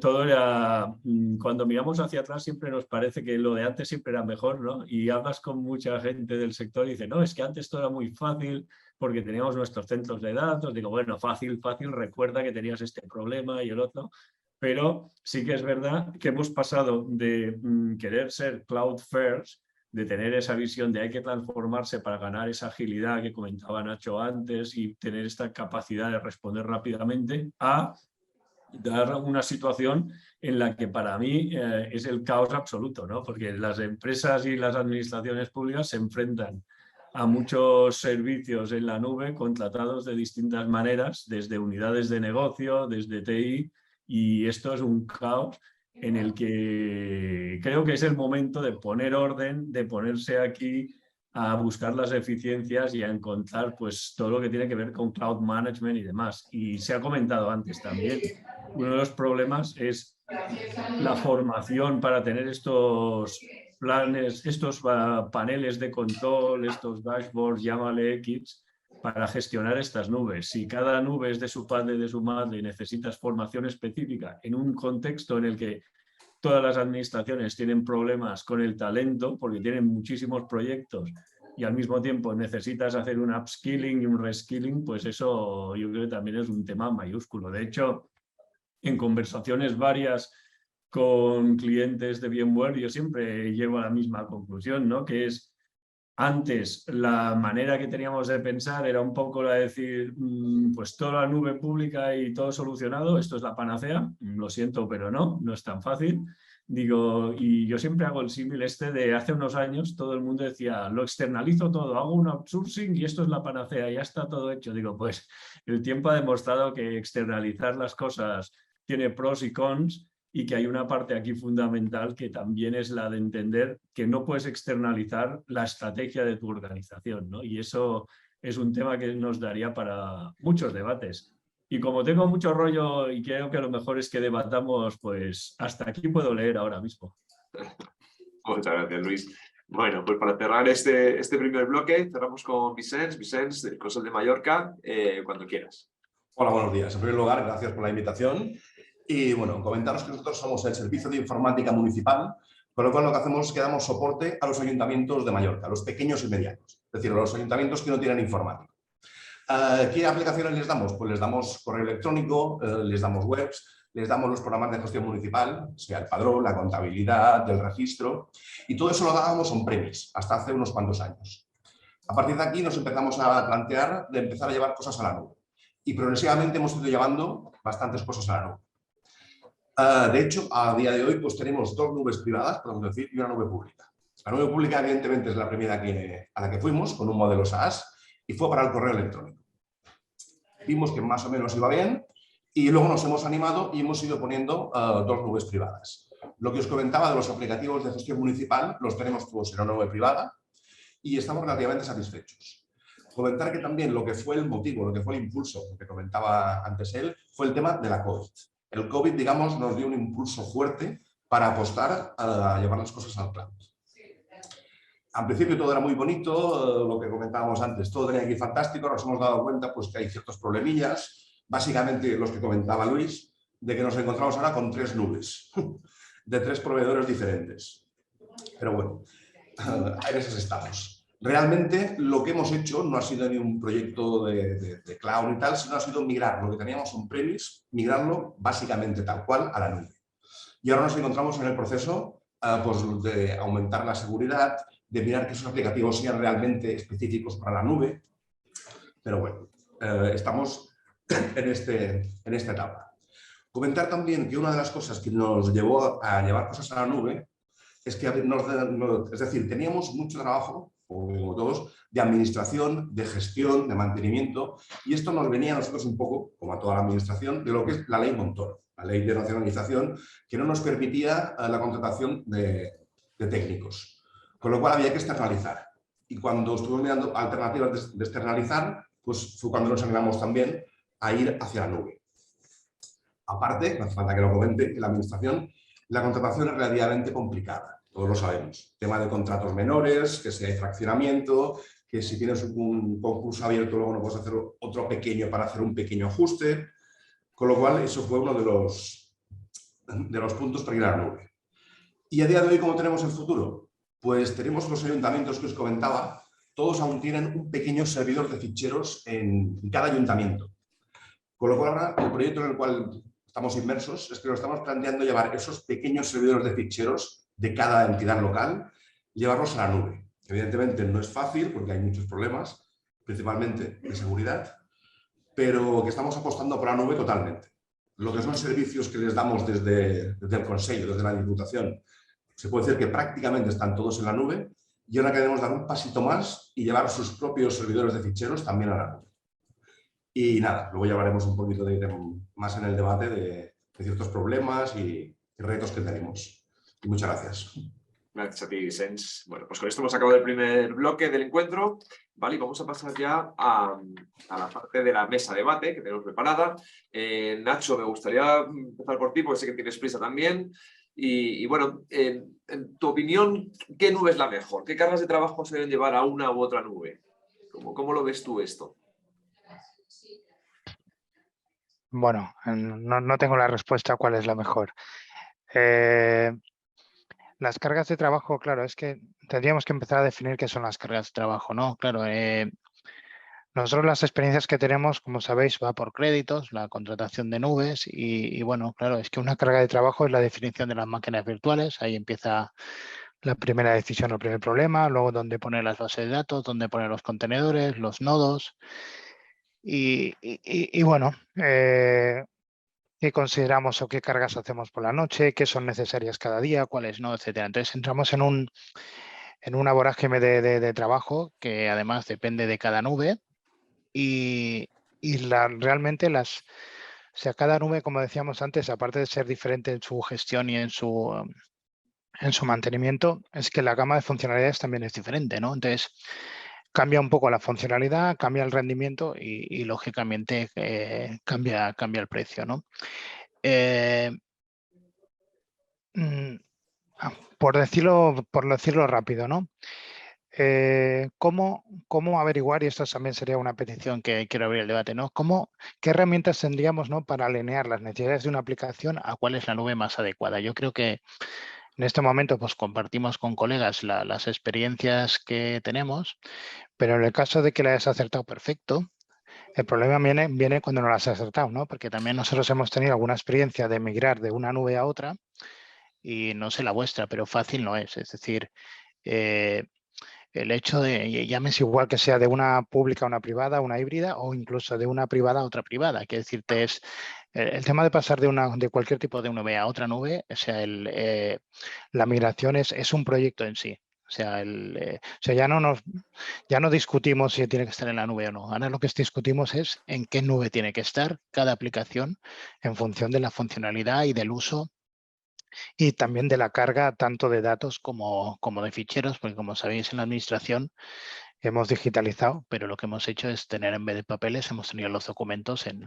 todo era, cuando miramos hacia atrás siempre nos parece que lo de antes siempre era mejor, ¿no? Y hablas con mucha gente del sector y dice, no, es que antes todo era muy fácil porque teníamos nuestros centros de datos. Digo, bueno, fácil, recuerda que tenías este problema y el otro. Pero sí que es verdad que hemos pasado de querer ser cloud first, de tener esa visión de hay que transformarse para ganar esa agilidad que comentaba Nacho antes y tener esta capacidad de responder rápidamente, a dar una situación en la que para mí es el caos absoluto, ¿no? Porque las empresas y las administraciones públicas se enfrentan a muchos servicios en la nube contratados de distintas maneras, desde unidades de negocio, desde TI, y esto es un caos en el que creo que es el momento de poner orden, de ponerse aquí a buscar las eficiencias y a encontrar pues todo lo que tiene que ver con cloud management y demás. Y se ha comentado antes también, uno de los problemas es la formación para tener estos planes, estos paneles de control, estos dashboards, llámale X, para gestionar estas nubes. Si cada nube es de su padre, de su madre, necesitas formación específica en un contexto en el que todas las administraciones tienen problemas con el talento porque tienen muchísimos proyectos y al mismo tiempo necesitas hacer un upskilling y un reskilling, pues eso yo creo que también es un tema mayúsculo. De hecho, en conversaciones varias con clientes de VMware, yo siempre llego a la misma conclusión, ¿no? Que es, antes la manera que teníamos de pensar era un poco la de decir, pues toda la nube pública y todo solucionado, esto es la panacea, lo siento, pero no es tan fácil. Digo, y yo siempre hago el símil este de hace unos años, todo el mundo decía, lo externalizo todo, hago un outsourcing y esto es la panacea, ya está todo hecho. Digo, pues el tiempo ha demostrado que externalizar las cosas tiene pros y cons, y que hay una parte aquí fundamental que también es la de entender que no puedes externalizar la estrategia de tu organización, ¿no? Y eso es un tema que nos daría para muchos debates. Y como tengo mucho rollo y creo que lo mejor es que debatamos, pues hasta aquí puedo leer ahora mismo. Muchas gracias, Luis. Bueno, pues para cerrar este primer bloque, cerramos con Vicens. Vicens, del Consell de Mallorca, cuando quieras. Hola, buenos días. En primer lugar, gracias por la invitación. Y bueno, comentaros que nosotros somos el Servicio de Informática Municipal, con lo cual lo que hacemos es que damos soporte a los ayuntamientos de Mallorca, a los pequeños y medianos, es decir, a los ayuntamientos que no tienen informática. ¿Qué aplicaciones les damos? Pues les damos correo electrónico, les damos webs, les damos los programas de gestión municipal, sea el padrón, la contabilidad, el registro, y todo eso lo dábamos on-premise hasta hace unos cuantos años. A partir de aquí nos empezamos a plantear de empezar a llevar cosas a la nube, y progresivamente hemos ido llevando bastantes cosas a la nube. De hecho, a día de hoy pues tenemos dos nubes privadas, podemos decir, y una nube pública. La nube pública, evidentemente, es la primera a la que fuimos, con un modelo SaaS, y fue para el correo electrónico. Vimos que más o menos iba bien, y luego nos hemos animado y hemos ido poniendo dos nubes privadas. Lo que os comentaba de los aplicativos de gestión municipal, los tenemos todos en una nube privada, y estamos relativamente satisfechos. Comentar que también lo que fue el motivo, lo que fue el impulso, que comentaba antes él, fue el tema de la COVID. El COVID, digamos, nos dio un impulso fuerte para apostar a llevar las cosas al cloud. Al principio todo era muy bonito, lo que comentábamos antes, todo tenía que ir fantástico, nos hemos dado cuenta pues, que hay ciertos problemillas, básicamente los que comentaba Luis, de que nos encontramos ahora con tres nubes, de tres proveedores diferentes. Pero bueno, en esas estamos. Realmente lo que hemos hecho no ha sido ni un proyecto de cloud y tal, sino ha sido migrar lo que teníamos on-premise, migrarlo básicamente tal cual a la nube. Y ahora nos encontramos en el proceso pues, de aumentar la seguridad, de mirar que esos aplicativos sean realmente específicos para la nube. Pero bueno, estamos en esta etapa. Comentar también que una de las cosas que nos llevó a llevar cosas a la nube es que, es decir, teníamos mucho trabajo, como todos, de administración, de gestión, de mantenimiento, y esto nos venía a nosotros un poco, como a toda la administración, de lo que es la ley Montoro, la ley de nacionalización, que no nos permitía la contratación de técnicos, con lo cual había que externalizar. Y cuando estuvimos mirando alternativas de externalizar, pues fue cuando nos animamos también a ir hacia la nube. Aparte, no hace falta que lo comente, que la administración, la contratación es relativamente complicada, todos lo sabemos. Tema de contratos menores, que si hay fraccionamiento, que si tienes un concurso abierto luego no puedes hacer otro pequeño para hacer un pequeño ajuste. Con lo cual, eso fue uno de los puntos para ir a la nube. Y a día de hoy, ¿cómo tenemos el futuro? Pues tenemos los ayuntamientos que os comentaba, todos aún tienen un pequeño servidor de ficheros en cada ayuntamiento. Con lo cual, ahora el proyecto en el cual estamos inmersos es que nos estamos planteando llevar esos pequeños servidores de ficheros de cada entidad local y llevarlos a la nube. Evidentemente no es fácil porque hay muchos problemas, principalmente de seguridad, pero que estamos apostando por la nube totalmente. Lo que son servicios que les damos desde el Consejo, desde la Diputación, se puede decir que prácticamente están todos en la nube y ahora queremos dar un pasito más y llevar sus propios servidores de ficheros también a la nube. Y nada, luego llevaremos un poquito más en el debate de ciertos problemas y retos que tenemos. Y muchas gracias. Gracias a ti, Vicens. Bueno, pues con esto hemos acabado el primer bloque del encuentro, ¿vale? Y vamos a pasar ya a la parte de la mesa de debate que tenemos preparada. Nacho, me gustaría empezar por ti, porque sé que tienes prisa también. Y bueno, en tu opinión, ¿qué nube es la mejor? ¿Qué cargas de trabajo se deben llevar a una u otra nube? ¿Cómo lo ves tú esto? Bueno, no tengo la respuesta a cuál es la mejor. Las cargas de trabajo, claro, es que tendríamos que empezar a definir qué son las cargas de trabajo, ¿no? Claro, nosotros las experiencias que tenemos, como sabéis, va por créditos, la contratación de nubes y bueno, claro, es que una carga de trabajo es la definición de las máquinas virtuales, ahí empieza la primera decisión o el primer problema, luego dónde poner las bases de datos, dónde poner los contenedores, los nodos y bueno, qué consideramos o qué cargas hacemos por la noche, qué son necesarias cada día, cuáles no, etcétera. Entonces entramos en una vorágine de trabajo que además depende de cada nube y realmente o sea, cada nube, como decíamos antes, aparte de ser diferente en su gestión y en su mantenimiento, es que la gama de funcionalidades también es diferente, ¿no? Entonces, cambia un poco la funcionalidad, cambia el rendimiento y lógicamente cambia el precio, ¿no? Por decirlo rápido, ¿no? ¿Cómo averiguar, y esto también sería una petición que quiero abrir el debate, ¿no? ¿Qué herramientas tendríamos, ¿no?, para alinear las necesidades de una aplicación a cuál es la nube más adecuada? Yo creo que en este momento pues compartimos con colegas las experiencias que tenemos, pero en el caso de que la hayas acertado, perfecto. El problema viene cuando no las has acertado, ¿no? Porque también nosotros hemos tenido alguna experiencia de migrar de una nube a otra y no sé la vuestra, pero fácil no es. Es decir, el hecho de, llámese igual que sea de una pública a una privada, una híbrida, o incluso de una privada a otra privada. Quiero decirte, es el tema de pasar de cualquier tipo de nube a otra nube, o sea, la migración es un proyecto en sí. O sea, ya no discutimos si tiene que estar en la nube o no. Ahora lo que discutimos es en qué nube tiene que estar cada aplicación en función de la funcionalidad y del uso y también de la carga tanto de datos como de ficheros, porque como sabéis en la administración hemos digitalizado, pero lo que hemos hecho es tener en vez de papeles, hemos tenido los documentos en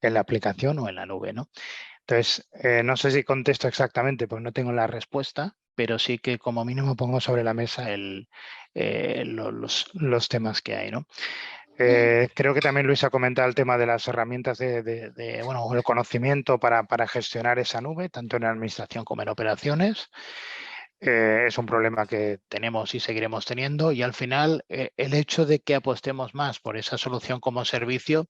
la aplicación o en la nube, ¿no? Entonces, no sé si contesto exactamente, pues no tengo la respuesta, pero sí que como mínimo pongo sobre la mesa los temas que hay, ¿no? Creo que también Luis ha comentado el tema de las herramientas bueno, el conocimiento para gestionar esa nube, tanto en administración como en operaciones. Es un problema que tenemos y seguiremos teniendo, y al final el hecho de que apostemos más por esa solución como servicio,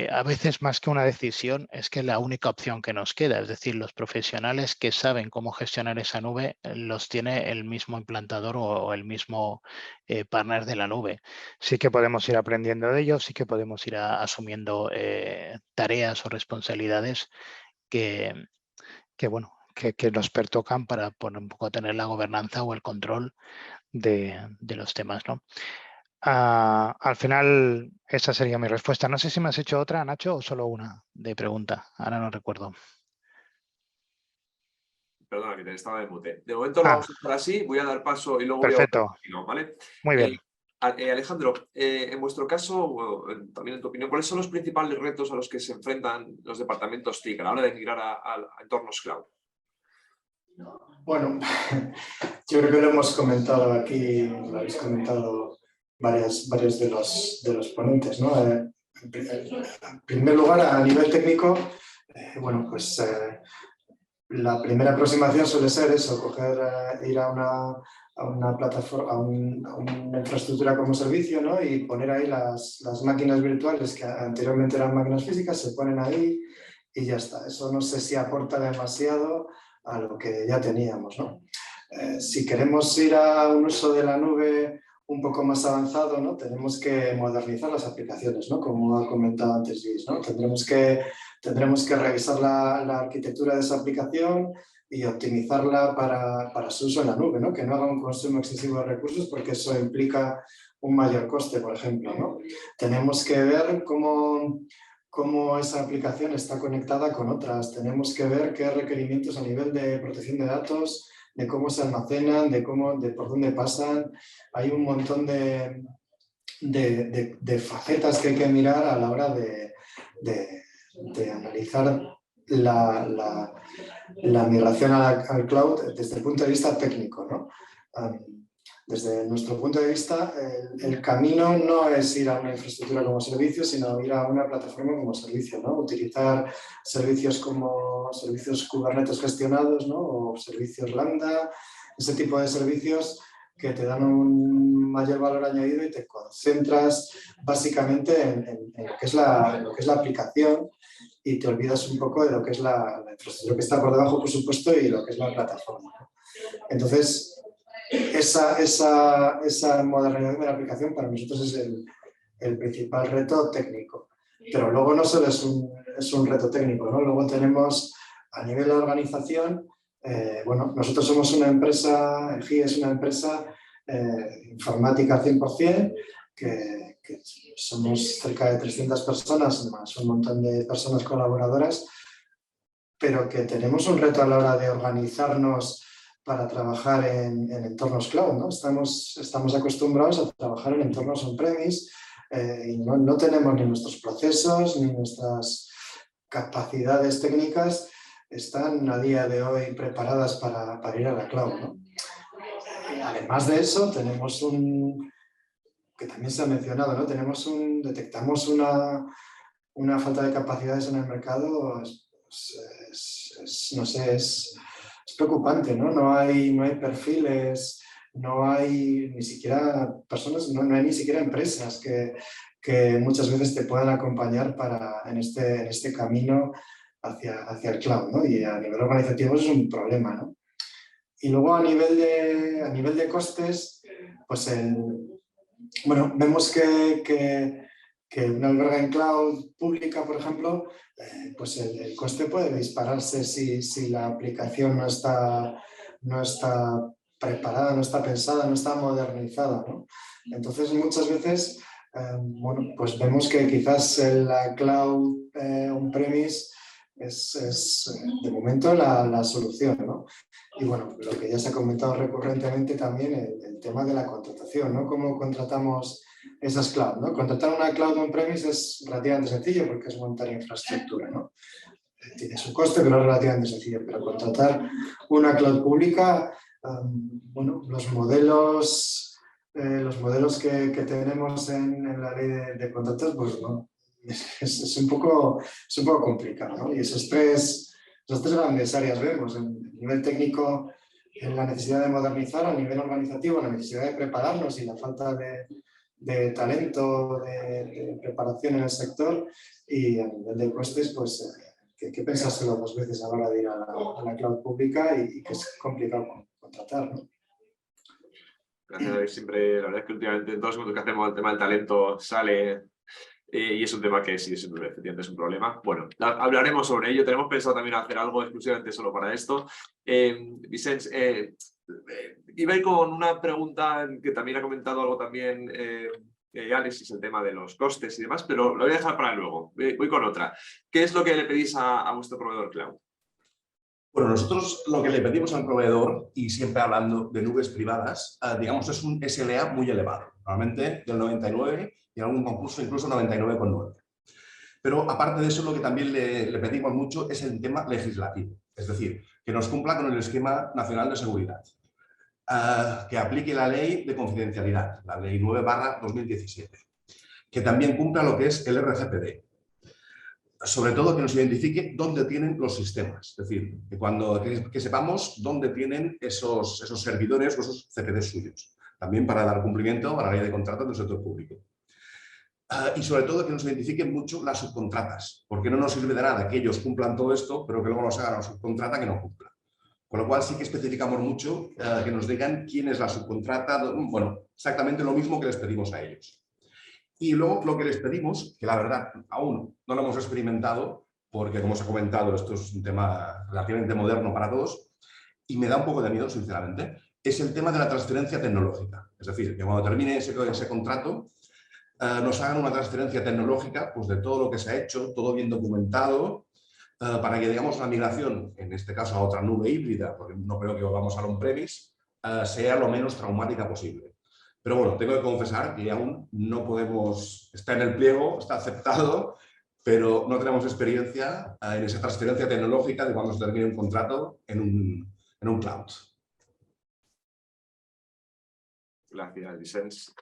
a veces más que una decisión es que la única opción que nos queda, es decir, los profesionales que saben cómo gestionar esa nube los tiene el mismo implantador o el mismo partner de la nube. Sí que podemos ir aprendiendo de ellos, sí que podemos ir asumiendo tareas o responsabilidades que bueno, que nos pertocan para un poco tener la gobernanza o el control de los temas, ¿no? Al final, esa sería mi respuesta. No sé si me has hecho otra, Nacho, o solo una de pregunta. Ahora no recuerdo. Perdona, que te estaba de mute. De momento lo vamos a dejar así, voy a dar paso y luego Perfecto. voy a... ¿vale? Muy bien. Alejandro, en vuestro caso, también en tu opinión, ¿cuáles son los principales retos a los que se enfrentan los departamentos TIC a la hora de migrar a entornos cloud? Bueno, yo creo que lo hemos comentado aquí, lo habéis comentado varios de los ponentes, ¿no? En primer lugar, a nivel técnico, bueno, pues la primera aproximación suele ser eso, ir a una plataforma, a una infraestructura como servicio, ¿no? Y poner ahí las máquinas virtuales que anteriormente eran máquinas físicas, se ponen ahí y ya está. Eso no sé si aporta demasiado a lo que ya teníamos, ¿no? Si queremos ir a un uso de la nube un poco más avanzado, ¿no? Tenemos que modernizar las aplicaciones, ¿no? Como ha comentado antes Luis, ¿no? Tendremos que revisar la arquitectura de esa aplicación y optimizarla para su uso en la nube, ¿no? Que no haga un consumo excesivo de recursos, porque eso implica un mayor coste, por ejemplo, ¿no? Tenemos que ver cómo esa aplicación está conectada con otras. Tenemos que ver qué requerimientos a nivel de protección de datos, de cómo se almacenan, de por dónde pasan. Hay un montón de facetas que hay que mirar a la hora de analizar la migración al cloud desde el punto de vista técnico, ¿no? Desde nuestro punto de vista, el camino no es ir a una infraestructura como servicio, sino ir a una plataforma como servicio, ¿no? Utilizar servicios como servicios Kubernetes gestionados, ¿no? O servicios Lambda, ese tipo de servicios que te dan un mayor valor añadido y te concentras básicamente en lo que es la aplicación, y te olvidas un poco de lo que es la infraestructura que está por debajo, por supuesto, y lo que es la plataforma, ¿no? Entonces, esa modernización de la aplicación para nosotros es el principal reto técnico. Pero luego no solo es un reto técnico, ¿no? Luego tenemos a nivel de organización, bueno, nosotros somos una empresa, el GI es una empresa informática 100%, que somos cerca de 300 personas, más un montón de personas colaboradoras, pero que tenemos un reto a la hora de organizarnos para trabajar en entornos cloud, ¿no? Estamos acostumbrados a trabajar en entornos on-premise y no tenemos ni nuestros procesos ni nuestras capacidades técnicas están a día de hoy preparadas para ir a la cloud, ¿no? Además de eso, tenemos que también se ha mencionado, ¿no? Detectamos una falta de capacidades en el mercado, no sé, es preocupante, ¿no? No hay perfiles, no hay ni siquiera personas, no hay ni siquiera empresas que muchas veces te puedan acompañar en este camino hacia el cloud, ¿no? Y a nivel organizativo es un problema, ¿no? Y luego a nivel de costes, pues bueno, vemos que una alberga en cloud pública, por ejemplo, pues el coste puede dispararse si la aplicación no está preparada, no está pensada, no está modernizada, ¿no? Entonces, muchas veces, bueno, pues vemos que quizás la cloud on-premise es de momento la solución, ¿no? Y bueno, lo que ya se ha comentado recurrentemente también, el tema de la contratación, ¿no? ¿Cómo contratamos esas cloud, ¿no? Contratar una cloud on-premise es relativamente sencillo porque es montar infraestructura, ¿no? Tiene su coste, pero es relativamente sencillo. Pero contratar una cloud pública, bueno, los modelos que tenemos en la ley de contratos, pues no, es un poco complicado, ¿no? Y esas tres grandes áreas vemos. En nivel técnico, en la necesidad de modernizar a nivel organizativo, la necesidad de prepararnos y la falta de talento, de preparación en el sector, y a nivel de costes, pues que pensárselo 2 veces a la hora de ir a la cloud pública y que es complicado contratar, ¿no? Gracias, David. Siempre, la verdad es que últimamente en todos los que hacemos el tema del talento sale y es un tema que sí, efectivamente es un problema. Bueno, hablaremos sobre ello. Tenemos pensado también hacer algo exclusivamente solo para esto. Vicenç, iba a ir con una pregunta que también ha comentado algo también Alex, es el tema de los costes y demás, pero lo voy a dejar para luego. Voy con otra. ¿Qué es lo que le pedís a vuestro proveedor cloud? Bueno, nosotros lo que le pedimos al proveedor, y siempre hablando de nubes privadas, digamos, es un SLA muy elevado, normalmente del 99 y en algún concurso incluso 99,9. Pero aparte de eso, lo que también le pedimos mucho es el tema legislativo, es decir, que nos cumpla con el Esquema Nacional de Seguridad, que aplique la ley de confidencialidad, la ley 9/2017, que también cumpla lo que es el RGPD. Sobre todo que nos identifique dónde tienen los sistemas, es decir, que sepamos dónde tienen esos servidores o esos CPD suyos, también para dar cumplimiento a la ley de contratos del sector público. Y sobre todo que nos identifiquen mucho las subcontratas, porque no nos sirve de nada que ellos cumplan todo esto, pero que luego nos hagan una subcontrata que no cumpla. Con lo cual sí que especificamos mucho que nos digan quién es la subcontrata, bueno, exactamente lo mismo que les pedimos a ellos. Y luego lo que les pedimos, que la verdad aún no lo hemos experimentado, porque como os he comentado, esto es un tema relativamente moderno para todos, y me da un poco de miedo, sinceramente, es el tema de la transferencia tecnológica. Es decir, que cuando termine ese contrato, nos hagan una transferencia tecnológica pues, de todo lo que se ha hecho, todo bien documentado, para que, digamos, la migración, en este caso a otra nube híbrida, porque no creo que volvamos a on-premise, sea lo menos traumática posible. Pero bueno, tengo que confesar que aún no podemos, está en el pliego, está aceptado, pero no tenemos experiencia en esa transferencia tecnológica de cuando se termine un contrato en un cloud. Gracias, Vicenç.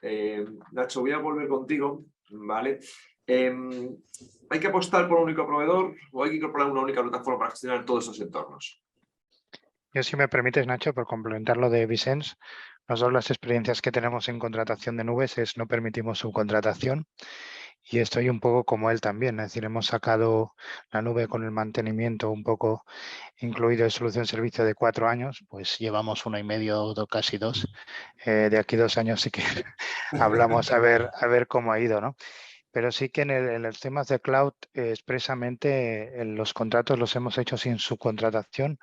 Nacho, voy a volver contigo, ¿vale? ¿Hay que apostar por un único proveedor o hay que incorporar una única plataforma para gestionar todos esos entornos? Yo, si me permites, Nacho, por complementar lo de Vicenç, nosotros las experiencias que tenemos en contratación de nubes es no permitimos subcontratación y estoy un poco como él también, es decir, hemos sacado la nube con el mantenimiento un poco incluido de solución servicio de 4 años, pues llevamos 1 y medio, casi 2. De aquí 2 años sí que hablamos a ver cómo ha ido, ¿no? Pero sí que en los temas de cloud, expresamente los contratos los hemos hecho sin subcontratación,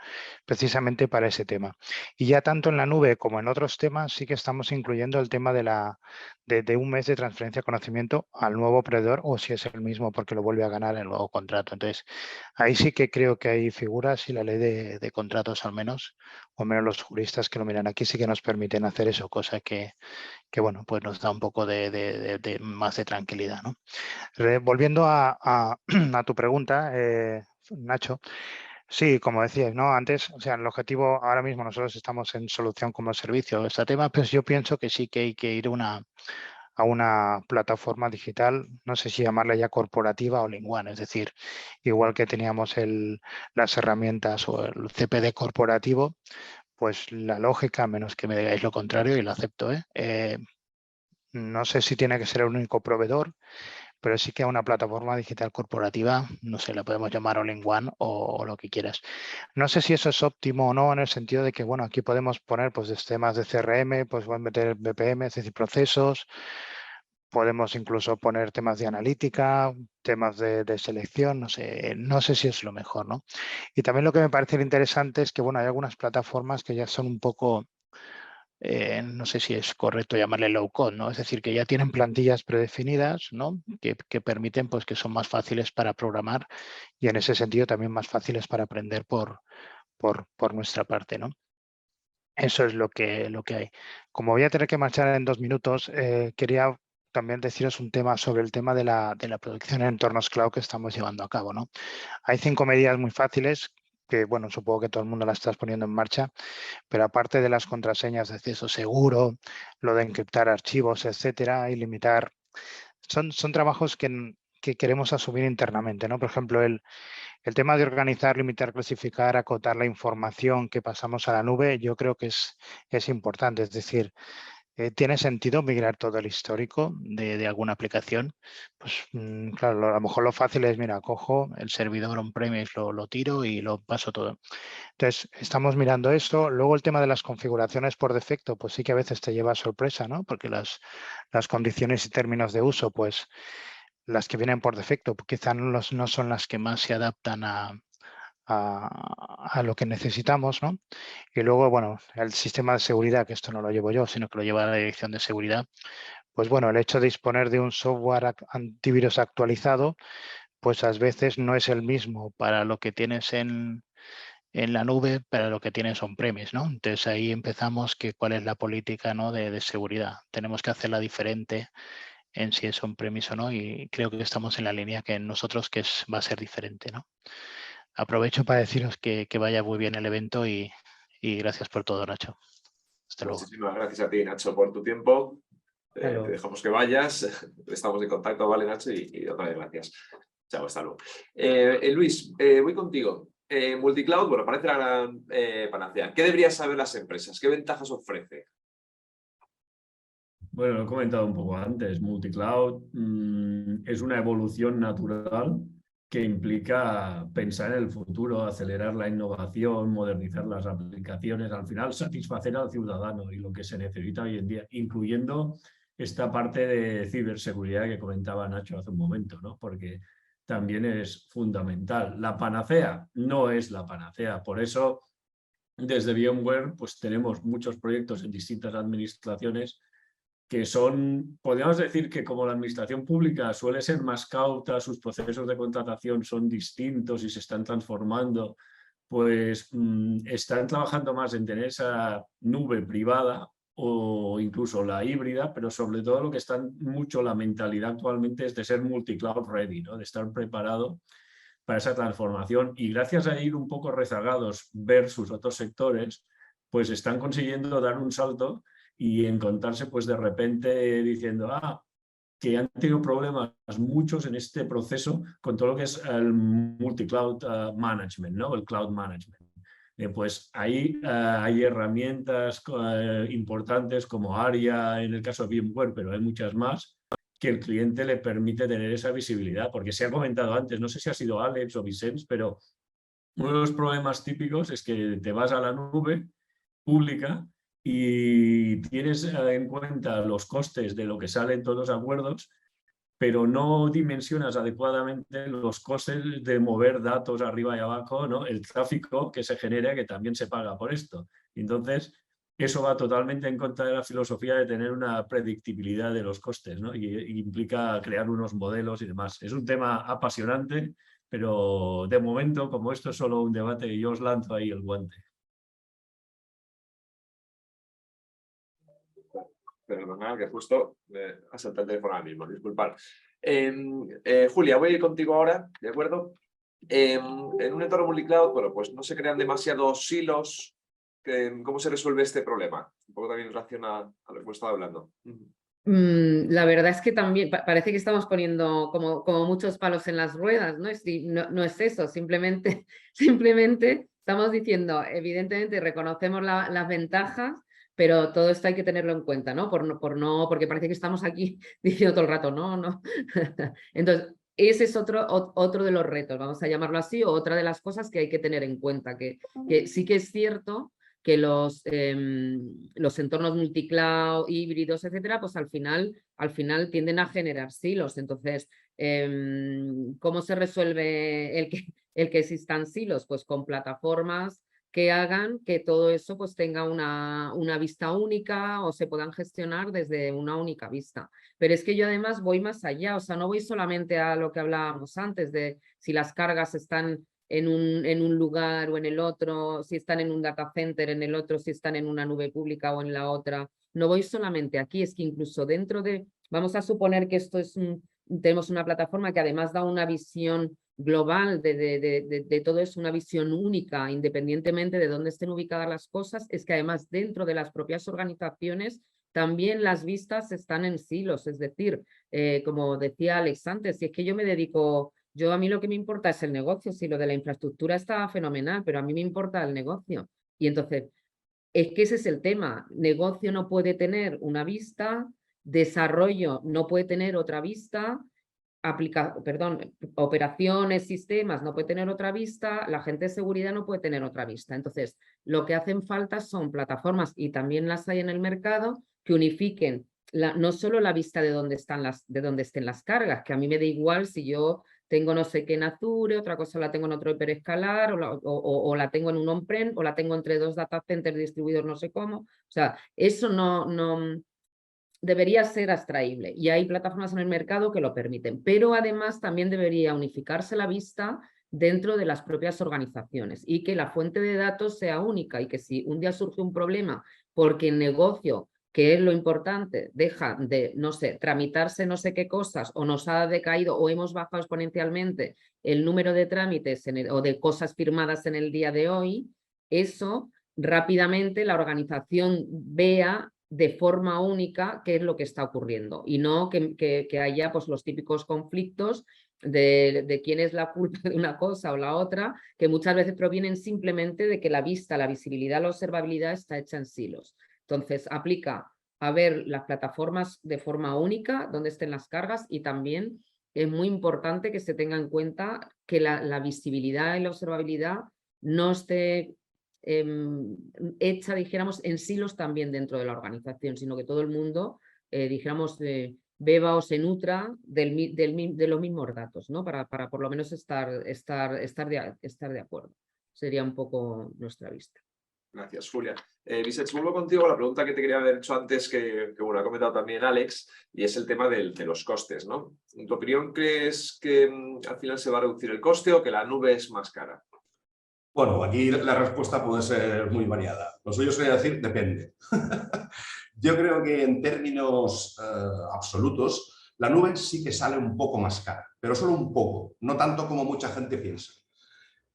precisamente para ese tema. Y ya tanto en la nube como en otros temas sí que estamos incluyendo el tema de 1 mes de transferencia de conocimiento al nuevo proveedor, o si es el mismo porque lo vuelve a ganar el nuevo contrato. Entonces, ahí sí que creo que hay figuras y la ley de contratos al menos, o menos los juristas que lo miran aquí, sí que nos permiten hacer eso, cosa que bueno, pues nos da un poco de más de tranquilidad, ¿no? Volviendo a tu pregunta, Nacho, sí, como decías, ¿no? Antes, o sea, el objetivo, ahora mismo nosotros estamos en solución como servicio de este tema, pero yo pienso que sí que hay que ir a una plataforma digital, no sé si llamarla ya corporativa o all-in-one, es decir, igual que teníamos las herramientas o el CPD corporativo, pues la lógica, a menos que me digáis lo contrario, y lo acepto, no sé si tiene que ser el único proveedor, pero sí que una plataforma digital corporativa, no sé, la podemos llamar all-in-one o lo que quieras. No sé si eso es óptimo o no, en el sentido de que, bueno, aquí podemos poner pues temas de CRM, pues voy a meter BPM, es decir, procesos, podemos incluso poner temas de analítica, temas de selección, no sé si es lo mejor, ¿no? Y también lo que me parece interesante es que, bueno, hay algunas plataformas que ya son un poco, no sé si es correcto llamarle low code, ¿no? Es decir, que ya tienen plantillas predefinidas, ¿no? Que permiten, pues, que son más fáciles para programar y en ese sentido también más fáciles para aprender por nuestra parte, ¿no? Eso es lo que hay. Como voy a tener que marchar en 2 minutos, quería también deciros un tema sobre el tema de la producción en entornos cloud que estamos llevando a cabo, ¿no? Hay 5 medidas muy fáciles que, bueno, supongo que todo el mundo las estás poniendo en marcha, pero aparte de las contraseñas de acceso seguro, lo de encriptar archivos, etcétera, y limitar, son trabajos que queremos asumir internamente, ¿no? Por ejemplo, el el tema de organizar, limitar, clasificar, acotar la información que pasamos a la nube, yo creo que es importante. Es decir, ¿tiene sentido migrar todo el histórico de alguna aplicación? Pues claro, a lo mejor lo fácil es, mira, cojo el servidor on-premise, lo tiro y lo paso todo. Entonces, estamos mirando eso. Luego el tema de las configuraciones por defecto, pues sí que a veces te lleva a sorpresa, ¿no? Porque las condiciones y términos de uso, pues las que vienen por defecto, quizá no son las que más se adaptan a lo que necesitamos, ¿no? Y luego, bueno, el sistema de seguridad, que esto no lo llevo yo, sino que lo lleva la dirección de seguridad, pues bueno, el hecho de disponer de un software antivirus actualizado, pues a veces no es el mismo para lo que tienes en la nube, para lo que tienes on-premise, ¿no? Entonces ahí empezamos que cuál es la política, ¿no? de seguridad. Tenemos que hacerla diferente en si es on-premise o no, y creo que estamos en la línea que nosotros va a ser diferente, ¿no? Aprovecho para deciros que vaya muy bien el evento y gracias por todo, Nacho. Hasta luego. Muchísimas gracias a ti, Nacho, por tu tiempo. Te dejamos que vayas. Estamos en contacto, ¿vale, Nacho? Y otra vez gracias. Chao, hasta luego. Luis, voy contigo. Multicloud, bueno, parece la gran panacea. ¿Qué deberían saber las empresas? ¿Qué ventajas ofrece? Bueno, lo he comentado un poco antes. Multicloud es una evolución natural que implica pensar en el futuro, acelerar la innovación, modernizar las aplicaciones, al final satisfacer al ciudadano y lo que se necesita hoy en día, incluyendo esta parte de ciberseguridad que comentaba Nacho hace un momento, ¿no? Porque también es fundamental. La panacea no es la panacea, por eso desde VMware pues tenemos muchos proyectos en distintas administraciones que son, podríamos decir que como la administración pública suele ser más cauta, sus procesos de contratación son distintos y se están transformando, pues están trabajando más en tener esa nube privada o incluso la híbrida, pero sobre todo lo que están mucho la mentalidad actualmente es de ser multi-cloud ready, ¿no? De estar preparado para esa transformación y gracias a ir un poco rezagados versus otros sectores, pues están consiguiendo dar un salto y encontrarse pues de repente diciendo, que han tenido problemas muchos en este proceso con todo lo que es el multi-cloud management, ¿no? El cloud management. Pues ahí hay herramientas importantes como ARIA en el caso de VMware, pero hay muchas más que el cliente le permite tener esa visibilidad, porque se ha comentado antes, no sé si ha sido Alex o Vicens, pero uno de los problemas típicos es que te vas a la nube pública y tienes en cuenta los costes de lo que sale en todos los acuerdos, pero no dimensionas adecuadamente los costes de mover datos arriba y abajo, ¿no? El tráfico que se genera, que también se paga por esto. Entonces, eso va totalmente en contra de la filosofía de tener una predictibilidad de los costes, ¿no? Y implica crear unos modelos y demás. Es un tema apasionante, pero de momento, como esto es solo un debate, yo os lanzo ahí el guante. Perdonad, que justo ha saltado el teléfono ahora mismo, disculpad. Julia, voy contigo ahora, ¿de acuerdo? En un entorno multicloud, bueno, pues no se crean demasiados silos. ¿Cómo se resuelve este problema? Un poco también en relación a lo que hemos estado hablando. La verdad es que también parece que estamos poniendo como muchos palos en las ruedas, ¿no? No es eso, simplemente estamos diciendo, evidentemente reconocemos las ventajas, pero todo esto hay que tenerlo en cuenta, ¿no? Porque parece que estamos aquí diciendo todo el rato, no. Entonces, ese es otro de los retos, vamos a llamarlo así, o otra de las cosas que hay que tener en cuenta, que sí que es cierto que los entornos multicloud, híbridos, etcétera, pues al final tienden a generar silos. Entonces, ¿cómo se resuelve el que existan silos? Pues con plataformas que hagan que todo eso pues tenga una vista única o se puedan gestionar desde una única vista. Pero es que yo además voy más allá, o sea, no voy solamente a lo que hablábamos antes de si las cargas están en un lugar o en el otro, si están en un data center, en el otro, si están en una nube pública o en la otra. No voy solamente aquí, es que incluso dentro vamos a suponer que esto tenemos una plataforma que además da una visión global de todo eso, una visión única, independientemente de dónde estén ubicadas las cosas, es que además dentro de las propias organizaciones también las vistas están en silos, es decir, como decía Alex antes, si es que yo me dedico A mí lo que me importa es el negocio. Si lo de la infraestructura está fenomenal, pero a mí me importa el negocio. Y entonces, es que ese es el tema. Negocio no puede tener una vista, desarrollo no puede tener otra vista, operaciones, sistemas no puede tener otra vista, la gente de seguridad no puede tener otra vista. Entonces, lo que hacen falta son plataformas, y también las hay en el mercado, que unifiquen no solo la vista de dónde estén las cargas, que a mí me da igual si yo tengo no sé qué en Azure, otra cosa la tengo en otro hiperescalar, o la tengo en un on-prem, o la tengo entre 2 data centers distribuidos no sé cómo. O sea, eso no debería ser abstraíble, y hay plataformas en el mercado que lo permiten, pero además también debería unificarse la vista dentro de las propias organizaciones, y que la fuente de datos sea única, y que si un día surge un problema porque el negocio, que es lo importante, deja de, no sé, tramitarse no sé qué cosas, o nos ha decaído o hemos bajado exponencialmente el número de trámites o de cosas firmadas en el día de hoy, eso rápidamente la organización vea de forma única qué es lo que está ocurriendo, y no que haya pues los típicos conflictos de quién es la culpa de una cosa o la otra, que muchas veces provienen simplemente de que la vista, la visibilidad, la observabilidad está hecha en silos. Entonces, aplica a ver las plataformas de forma única, donde estén las cargas, y también es muy importante que se tenga en cuenta que la visibilidad y la observabilidad no esté hecha, dijéramos, en silos también dentro de la organización, sino que todo el mundo, dijéramos, beba o se nutra de los mismos datos, ¿no? Para por lo menos estar de acuerdo. Sería un poco nuestra vista. Gracias, Julia. Vicens, vuelvo contigo a la pregunta que te quería haber hecho antes, que bueno, ha comentado también Alex, y es el tema de los costes, ¿no? ¿En tu opinión crees que al final se va a reducir el coste o que la nube es más cara? Bueno, aquí la respuesta puede ser muy variada. Lo suyo sería decir, depende. Yo creo que en términos absolutos, la nube sí que sale un poco más cara, pero solo un poco, no tanto como mucha gente piensa.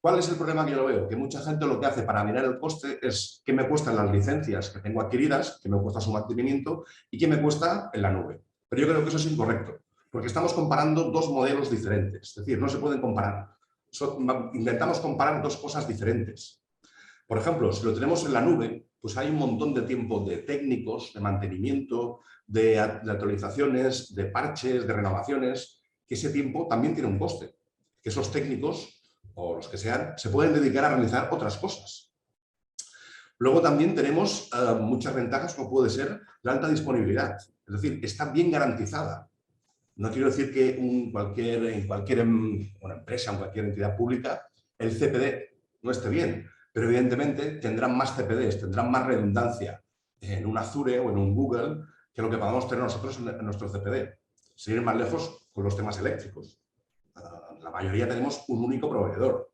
¿Cuál es el problema que yo lo veo? Que mucha gente lo que hace para mirar el coste es qué me cuestan las licencias que tengo adquiridas, qué me cuesta su mantenimiento y qué me cuesta en la nube. Pero yo creo que eso es incorrecto, porque estamos comparando dos modelos diferentes. Es decir, no se pueden comparar. Intentamos comparar dos cosas diferentes. Por ejemplo, si lo tenemos en la nube, pues hay un montón de tiempo de técnicos, de mantenimiento, de actualizaciones, de parches, de renovaciones, que ese tiempo también tiene un coste. Que esos técnicos, o los que sean, se pueden dedicar a realizar otras cosas. Luego también tenemos muchas ventajas, como puede ser la alta disponibilidad. Es decir, está bien garantizada. No quiero decir que en cualquier empresa, en cualquier entidad pública, el CPD no esté bien, pero evidentemente tendrán más CPDs, tendrán más redundancia en un Azure o en un Google que lo que podamos tener nosotros en nuestro CPD. Sin ir más lejos con los temas eléctricos. La mayoría tenemos un único proveedor.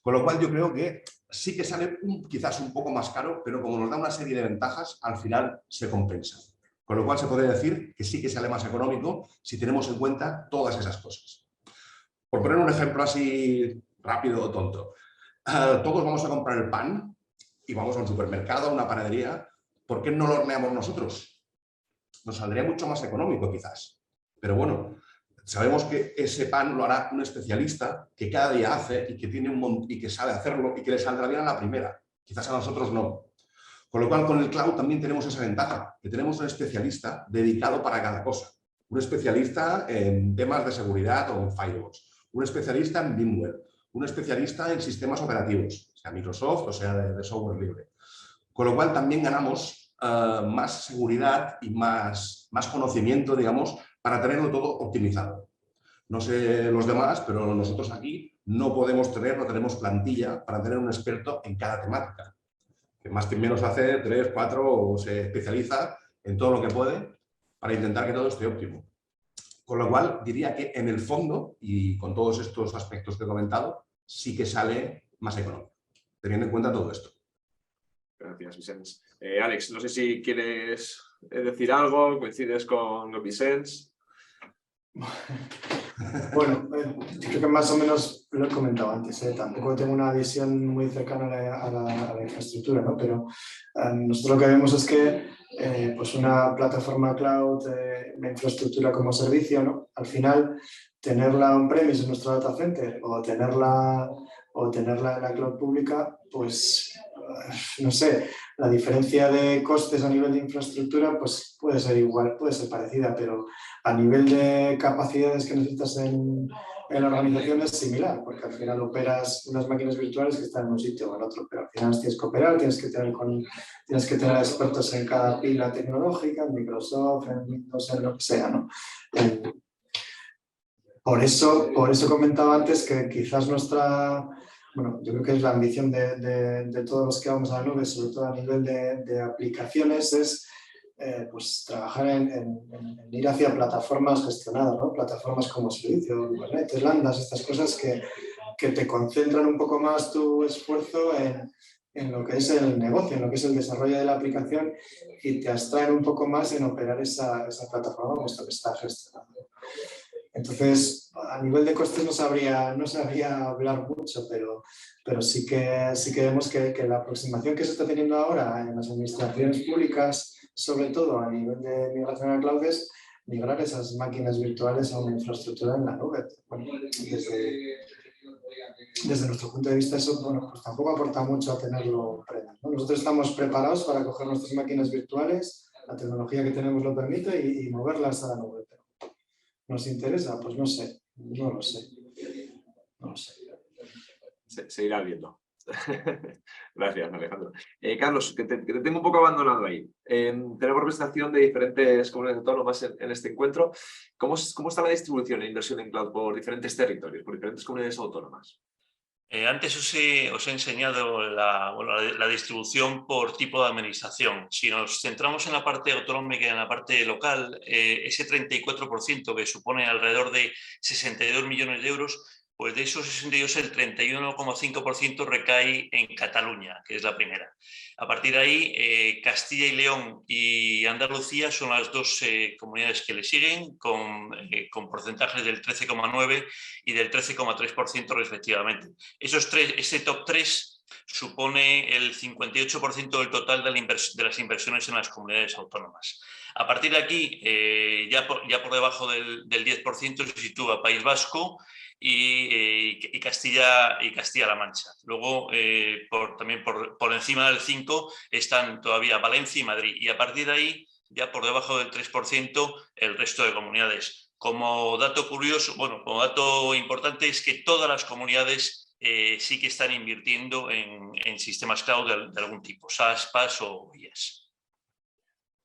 Con lo cual yo creo que sí que sale quizás un poco más caro, pero como nos da una serie de ventajas, al final se compensa. Con lo cual se podría decir que sí que sale más económico si tenemos en cuenta todas esas cosas. Por poner un ejemplo así rápido o tonto. Todos vamos a comprar el pan y vamos a un supermercado, a una panadería. ¿Por qué no lo horneamos nosotros? Nos saldría mucho más económico quizás. Pero bueno, sabemos que ese pan lo hará un especialista que cada día hace y que tiene y que sabe hacerlo y que le saldrá bien a la primera. Quizás a nosotros no. Con lo cual, con el cloud también tenemos esa ventaja, que tenemos un especialista dedicado para cada cosa. Un especialista en temas de seguridad o en firewalls. Un especialista en VMware. Un especialista en sistemas operativos, sea Microsoft o sea de software libre. Con lo cual también ganamos más seguridad y más conocimiento, digamos, para tenerlo todo optimizado. No sé los demás, pero nosotros aquí no tenemos plantilla para tener un experto en cada temática. Que más que menos hace 3, 4 o se especializa en todo lo que puede para intentar que todo esté óptimo. Con lo cual diría que en el fondo, y con todos estos aspectos que he comentado, sí que sale más económico, teniendo en cuenta todo esto. Gracias, Vicens. Alex, no sé si quieres decir algo, coincides con Vicens. Bueno, creo que más o menos lo he comentado antes, tampoco tengo una visión muy cercana a la infraestructura, ¿no? Pero nosotros lo que vemos es que pues una plataforma cloud, una infraestructura como servicio, ¿no? Al final, tenerla on-premise en nuestro data center o tenerla en la cloud pública, pues no sé, la diferencia de costes a nivel de infraestructura pues puede ser igual, puede ser parecida, pero a nivel de capacidades que necesitas en la organización es similar, porque al final operas unas máquinas virtuales que están en un sitio o en otro, pero al final tienes que operar, tienes que tener expertos en cada pila tecnológica, en Microsoft, en Windows, en lo que sea, ¿no? Por eso comentaba antes que quizás bueno, yo creo que es la ambición de todos los que vamos a la nube, sobre todo a nivel de aplicaciones, es pues trabajar en ir hacia plataformas gestionadas, ¿no? Plataformas como servicio, Kubernetes, Lambdas, estas cosas que te concentran un poco más tu esfuerzo en lo que es el negocio, en lo que es el desarrollo de la aplicación y te abstraen un poco más en operar esa plataforma, puesto que está gestionada. Entonces, a nivel de costes no sabría hablar mucho, pero sí que vemos que la aproximación que se está teniendo ahora en las administraciones públicas, sobre todo a nivel de migración a cloud, es migrar esas máquinas virtuales a una infraestructura en la nube. Bueno, desde nuestro punto de vista eso, bueno, pues tampoco aporta mucho a tenerlo previo, ¿no? Nosotros estamos preparados para coger nuestras máquinas virtuales, la tecnología que tenemos lo permite y moverlas a la nube. ¿Nos interesa? Pues no sé, no lo sé. Se irá viendo. Gracias, Alejandro. Carlos, que te tengo un poco abandonado ahí. Tenemos representación de diferentes comunidades autónomas en este encuentro. ¿Cómo está la distribución e inversión en cloud por diferentes territorios, por diferentes comunidades autónomas? Antes os he enseñado la distribución por tipo de administración. Si nos centramos en la parte autonómica y en la parte local, ese 34% que supone alrededor de 62 millones de euros, pues de esos 62 el 31,5% recae en Cataluña, que es la primera. A partir de ahí, Castilla y León y Andalucía son las dos comunidades que le siguen, con porcentajes del 13,9% y del 13,3% respectivamente. Ese top 3 supone el 58% del total de las inversiones en las comunidades autónomas. A partir de aquí, ya por debajo del 10% se sitúa País Vasco y Castilla-La Mancha. Luego, también por encima del 5% están todavía Valencia y Madrid. Y a partir de ahí, ya por debajo del 3%, el resto de comunidades. Como dato curioso, bueno, como dato importante es que todas las comunidades sí que están invirtiendo en sistemas cloud de algún tipo, SaaS, PaaS o IaaS.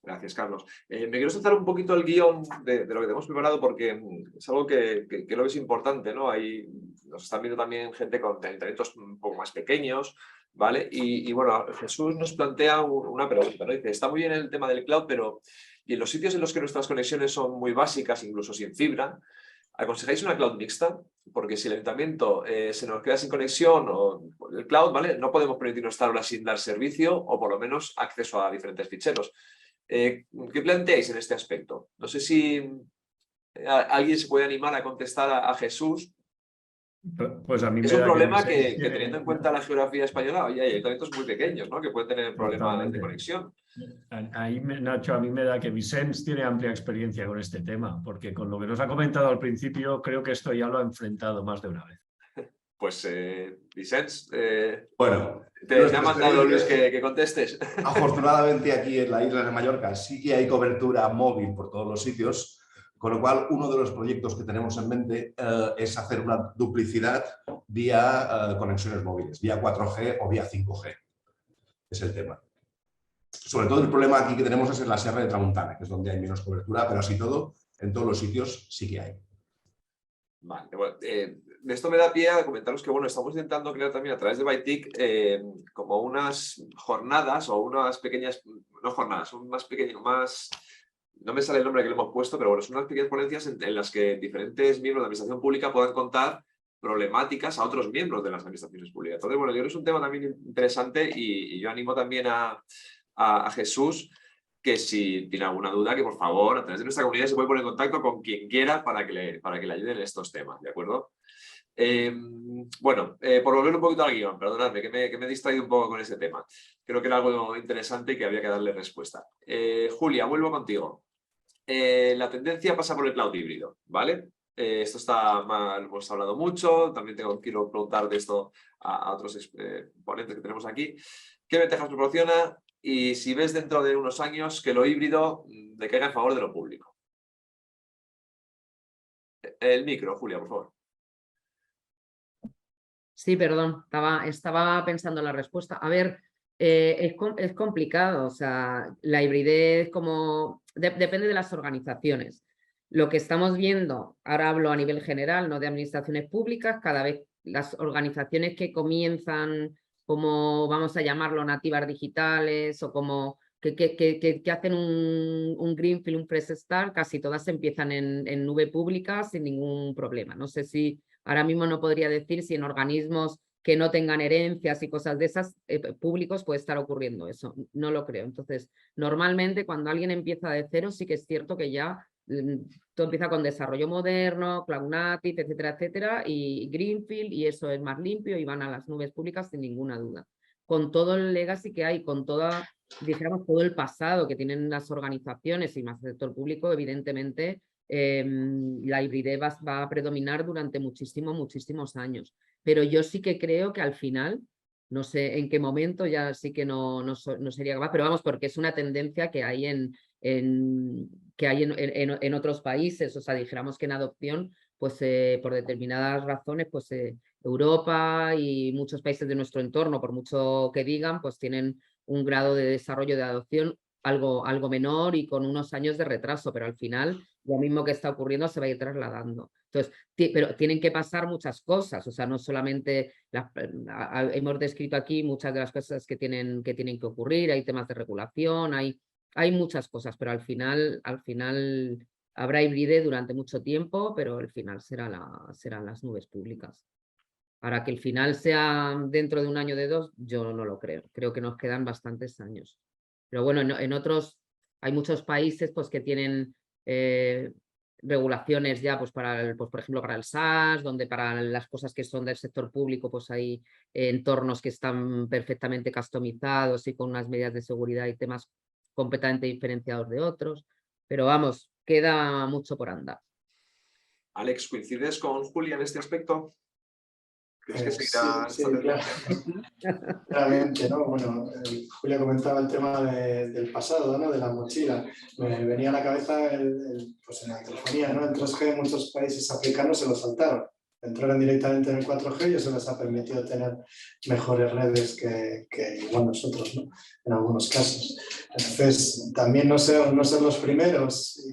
Gracias, Carlos. Me quiero saltar un poquito el guión de lo que tenemos preparado porque es algo que creo que es importante, ¿no? Ahí nos están viendo también gente con talentos un poco más pequeños, ¿vale? Y bueno, Jesús nos plantea una pregunta, ¿no? Dice, está muy bien el tema del cloud, pero y en los sitios en los que nuestras conexiones son muy básicas, incluso sin fibra, ¿aconsejáis una cloud mixta? Porque si el ayuntamiento se nos queda sin conexión o el cloud, ¿vale? No podemos permitirnos estar ahora sin dar servicio o por lo menos acceso a diferentes ficheros. ¿Qué planteáis en este aspecto? No sé si alguien se puede animar a contestar a Jesús. Pues a mí es me un da problema que teniendo en cuenta la geografía española, oye, hay ayuntamientos muy pequeños, ¿no? Que pueden tener problemas de conexión. Ahí, Nacho, a mí me da que Vicens tiene amplia experiencia con este tema, porque con lo que nos ha comentado al principio, creo que esto ya lo ha enfrentado más de una vez. Pues, Vicens, bueno, te ha mandado Luis que contestes. Afortunadamente aquí en la isla de Mallorca sí que hay cobertura móvil por todos los sitios, con lo cual uno de los proyectos que tenemos en mente es hacer una duplicidad vía conexiones móviles, vía 4G o vía 5G. Es el tema. Sobre todo el problema aquí que tenemos es en la Sierra de Tramuntana, que es donde hay menos cobertura, pero así todo, en todos los sitios sí que hay. Vale, bueno, esto me da pie a comentaros que bueno, estamos intentando crear también a través de Bytic como unas jornadas o unas pequeñas, no jornadas, son más pequeñas, más, no me sale el nombre que le hemos puesto, pero bueno, son unas pequeñas ponencias en las que diferentes miembros de la administración pública puedan contar problemáticas a otros miembros de las administraciones públicas. Entonces, bueno, yo creo que es un tema también interesante y yo animo también a Jesús que si tiene alguna duda, que por favor, a través de nuestra comunidad se puede poner en contacto con quien quiera para que le ayuden en estos temas, ¿de acuerdo? Bueno, por volver un poquito al guión, perdonadme, que me he distraído un poco con ese tema. Creo que era algo interesante y que había que darle respuesta. Julia, vuelvo contigo. La tendencia pasa por el cloud híbrido, ¿vale? Esto está mal, hemos hablado mucho, también quiero preguntar de esto a otros ponentes que tenemos aquí. ¿Qué ventajas proporciona? Y si ves dentro de unos años que lo híbrido decaiga en favor de lo público. El micro, Julia, por favor. Sí, perdón, estaba pensando en la respuesta. A ver, es complicado, o sea, la hibridez depende de las organizaciones. Lo que estamos viendo, ahora hablo a nivel general, no de administraciones públicas, cada vez las organizaciones que comienzan como, vamos a llamarlo, nativas digitales o como que hacen un Greenfield, un Fresh Start, casi todas empiezan en nube pública sin ningún problema. No sé si ahora mismo no podría decir si en organismos que no tengan herencias y cosas de esas públicos puede estar ocurriendo eso. No lo creo. Entonces, normalmente cuando alguien empieza de cero, sí que es cierto que ya todo empieza con desarrollo moderno, cloud native, etcétera, etcétera, y Greenfield, y eso es más limpio y van a las nubes públicas sin ninguna duda. Con todo el legacy que hay, con dijéramos, todo el pasado que tienen las organizaciones y más el sector público, evidentemente la hibridez va a predominar durante muchísimos años. Pero yo sí que creo que al final, no sé en qué momento, ya sí que no sería capaz, pero vamos, porque es una tendencia que hay en otros países, o sea, dijéramos que en adopción, pues por determinadas razones, pues Europa y muchos países de nuestro entorno, por mucho que digan, pues tienen un grado de desarrollo de adopción algo menor y con unos años de retraso, pero al final lo mismo que está ocurriendo se va a ir trasladando. Entonces, pero tienen que pasar muchas cosas, o sea, no solamente hemos descrito aquí muchas de las cosas que tienen que ocurrir, hay temas de regulación, hay muchas cosas, pero al final habrá hibridez durante mucho tiempo, pero el final serán las nubes públicas. Para que el final sea dentro de un año o de dos, yo no lo creo. Creo que nos quedan bastantes años. Pero bueno, en otros hay muchos países pues, que tienen regulaciones ya, pues, por ejemplo, para el SaaS, donde para las cosas que son del sector público pues hay entornos que están perfectamente customizados y con unas medidas de seguridad y temas completamente diferenciados de otros. Pero vamos, queda mucho por andar. Alex, ¿coincides con Julia en este aspecto? ¿Crees que seguirá sí, claro. Claramente, ¿no? Bueno, Julia comentaba el tema del pasado, ¿no? De la mochila. Me venía a la cabeza pues en la telefonía, ¿no? El 3G, muchos países africanos se lo saltaron. Entraron directamente en el 4G y eso les ha permitido tener mejores redes que igual nosotros, ¿no? En algunos casos. Entonces, también no ser los primeros,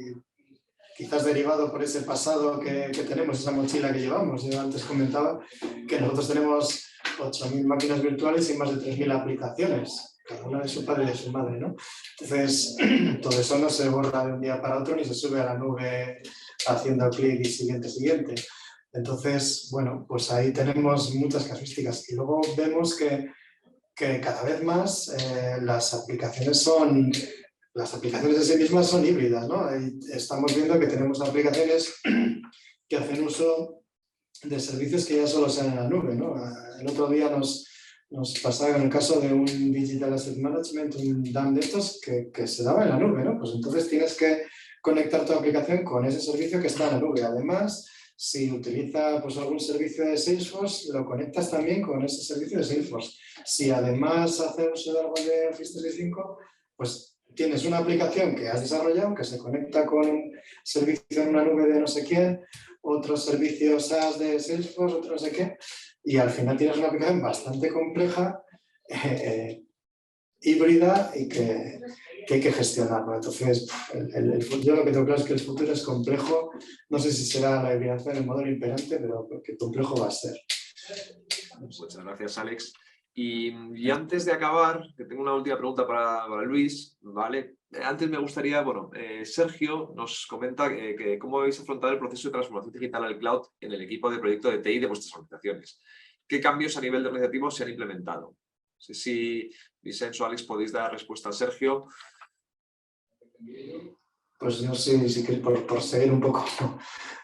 quizás derivado por ese pasado que tenemos, esa mochila que llevamos. Yo antes comentaba que nosotros tenemos 8.000 máquinas virtuales y más de 3.000 aplicaciones, cada una de su padre y de su madre, ¿no? Entonces, todo eso no se borra de un día para otro ni se sube a la nube haciendo clic y siguiente. Entonces, bueno, pues ahí tenemos muchas casuísticas. Y luego vemos que cada vez más las aplicaciones de sí mismas son híbridas, ¿no? Estamos viendo que tenemos aplicaciones que hacen uso de servicios que ya solo sean en la nube, ¿no? El otro día nos pasaba en el caso de un Digital Asset Management, un DAM de estos que se daba en la nube, ¿no? Pues entonces tienes que conectar tu aplicación con ese servicio que está en la nube. Además, si utiliza pues, algún servicio de Salesforce, lo conectas también con ese servicio de Salesforce. Si además hace uso de algo de Office 365, pues tienes una aplicación que has desarrollado que se conecta con un servicio en una nube de no sé quién, otros servicios SaaS de Salesforce, otro no sé qué, y al final tienes una aplicación bastante compleja, híbrida y que hay que gestionarlo. Entonces, yo lo que tengo claro es que el futuro es complejo. No sé si será la hibridación el modelo imperante, pero que complejo va a ser. Muchas gracias, Alex. Y antes de acabar, que tengo una última pregunta para Luis, ¿vale? Antes me gustaría, bueno, Sergio nos comenta que cómo habéis afrontado el proceso de transformación digital al cloud en el equipo de proyecto de TI de vuestras organizaciones. ¿Qué cambios a nivel de organizativo se han implementado? No sé si Vicenzo o Alex podéis dar respuesta a Sergio. pues yo sí, si queréis, por seguir un poco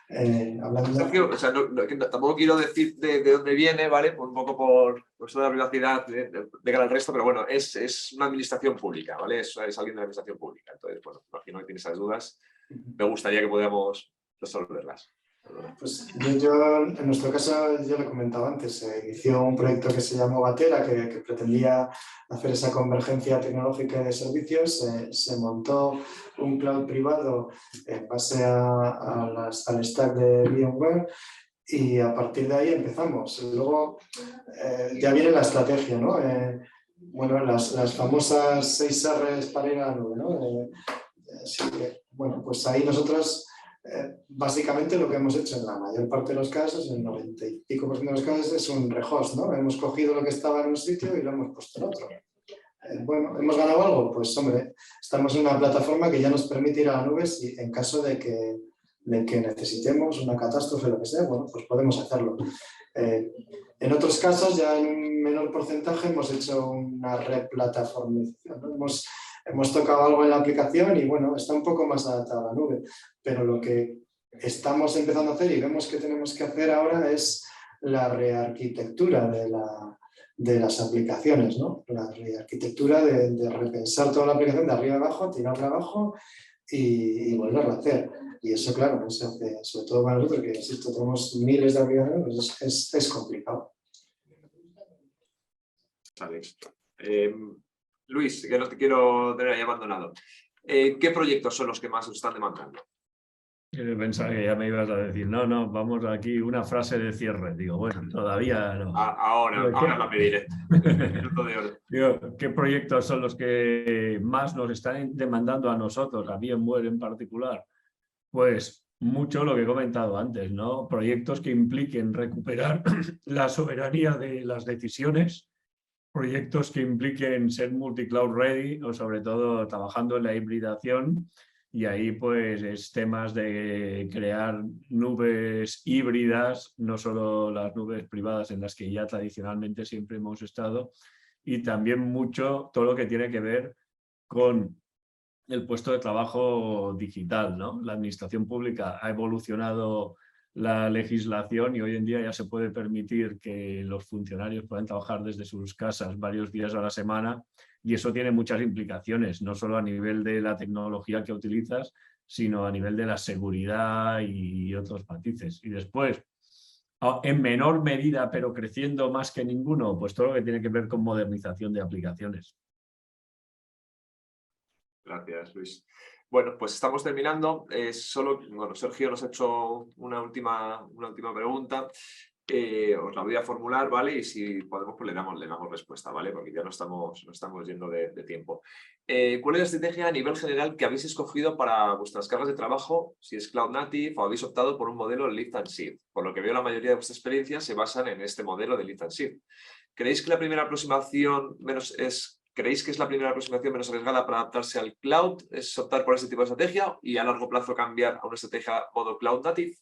hablando. Sergio, o sea, tampoco quiero decir de dónde viene, ¿vale? Un poco por eso de la privacidad de cara al resto, pero bueno, es una administración pública, ¿vale? Es alguien de la administración pública. Entonces, bueno, imagino que tiene esas dudas. Me gustaría que podamos resolverlas. Pues yo, en nuestro caso, ya lo he comentado antes, se inició un proyecto que se llamó Batera, que pretendía hacer esa convergencia tecnológica de servicios. Se montó un cloud privado en base al stack de VMware y a partir de ahí empezamos. Luego ya viene la estrategia, ¿no? Bueno, las famosas 6 R's para ir a la nube, ¿no? Bueno, pues ahí nosotros básicamente lo que hemos hecho en la mayor parte de los casos, en el 90 y pico % de los casos, es un rehost, ¿no? Hemos cogido lo que estaba en un sitio y lo hemos puesto en otro. Bueno, ¿hemos ganado algo? Pues hombre, estamos en una plataforma que ya nos permite ir a la nube si en caso de que necesitemos una catástrofe o lo que sea, bueno, pues podemos hacerlo. En otros casos, ya en un menor porcentaje, hemos hecho una replatformización, ¿no? Hemos tocado algo en la aplicación y bueno, está un poco más adaptada a la nube, pero lo que estamos empezando a hacer y vemos que tenemos que hacer ahora es la rearquitectura de las aplicaciones, ¿no? La rearquitectura de repensar toda la aplicación de arriba abajo, tirarla abajo y volverla a hacer. Y eso, claro, no se hace, sobre todo para nosotros, que insisto, tenemos miles de aplicaciones, pues es complicado. Alex. Luis, que no te quiero tener ahí abandonado. ¿Qué proyectos son los que más os están demandando? Pensaba que ya me ibas a decir, no, vamos aquí, una frase de cierre. Digo, bueno, todavía no. Ahora la pediré. Minuto de oro. Digo, ¿qué proyectos son los que más nos están demandando a nosotros, a VMware en particular? Pues mucho lo que he comentado antes, ¿no? Proyectos que impliquen recuperar la soberanía de las decisiones, proyectos que impliquen ser multi-cloud ready o sobre todo trabajando en la hibridación, y ahí pues es temas de crear nubes híbridas, no solo las nubes privadas en las que ya tradicionalmente siempre hemos estado, y también mucho todo lo que tiene que ver con el puesto de trabajo digital, ¿no? La administración pública ha evolucionado la legislación y hoy en día ya se puede permitir que los funcionarios puedan trabajar desde sus casas varios días a la semana, y eso tiene muchas implicaciones, no solo a nivel de la tecnología que utilizas, sino a nivel de la seguridad y otros matices. Y después, en menor medida, pero creciendo más que ninguno, pues todo lo que tiene que ver con modernización de aplicaciones. Gracias, Luis. Bueno, pues estamos terminando. Sergio nos ha hecho una última pregunta. Os la voy a formular, ¿vale? Y si podemos, pues le damos respuesta, ¿vale? Porque ya no estamos yendo de tiempo. ¿Cuál es la estrategia a nivel general que habéis escogido para vuestras cargas de trabajo? Si es Cloud Native o habéis optado por un modelo de Lift and Shift. Por lo que veo, la mayoría de vuestras experiencias se basan en este modelo de Lift and Shift. ¿Creéis que es la primera aproximación menos arriesgada para adaptarse al cloud? ¿Es optar por este tipo de estrategia y a largo plazo cambiar a una estrategia modo Cloud Native?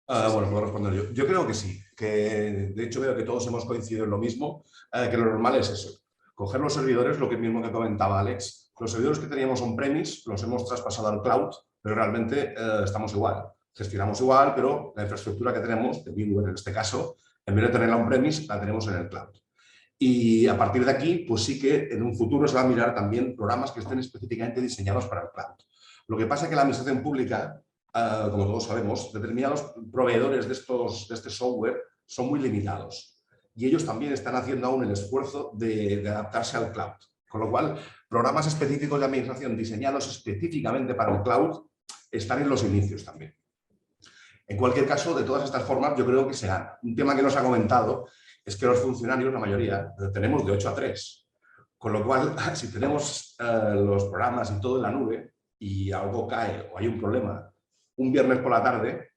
Bueno, puedo responder yo. Yo creo que sí, que de hecho veo que todos hemos coincidido en lo mismo, que lo normal es eso, coger los servidores, lo mismo que comentaba Alex, los servidores que teníamos on-premise los hemos traspasado al cloud, pero realmente estamos igual, gestionamos igual, pero la infraestructura que tenemos, de VMware en este caso, en vez de tenerla on-premise, la tenemos en el cloud. Y a partir de aquí, pues sí que en un futuro se va a mirar también programas que estén específicamente diseñados para el cloud. Lo que pasa es que la administración pública, como todos sabemos, determinados proveedores de este software son muy limitados y ellos también están haciendo aún el esfuerzo de adaptarse al cloud. Con lo cual, programas específicos de administración diseñados específicamente para el cloud están en los inicios también. En cualquier caso, de todas estas formas, yo creo que será. Un tema que nos ha comentado es que los funcionarios, la mayoría, tenemos de 8 a 3. Con lo cual, si tenemos los programas y todo en la nube y algo cae o hay un problema, un viernes por la tarde,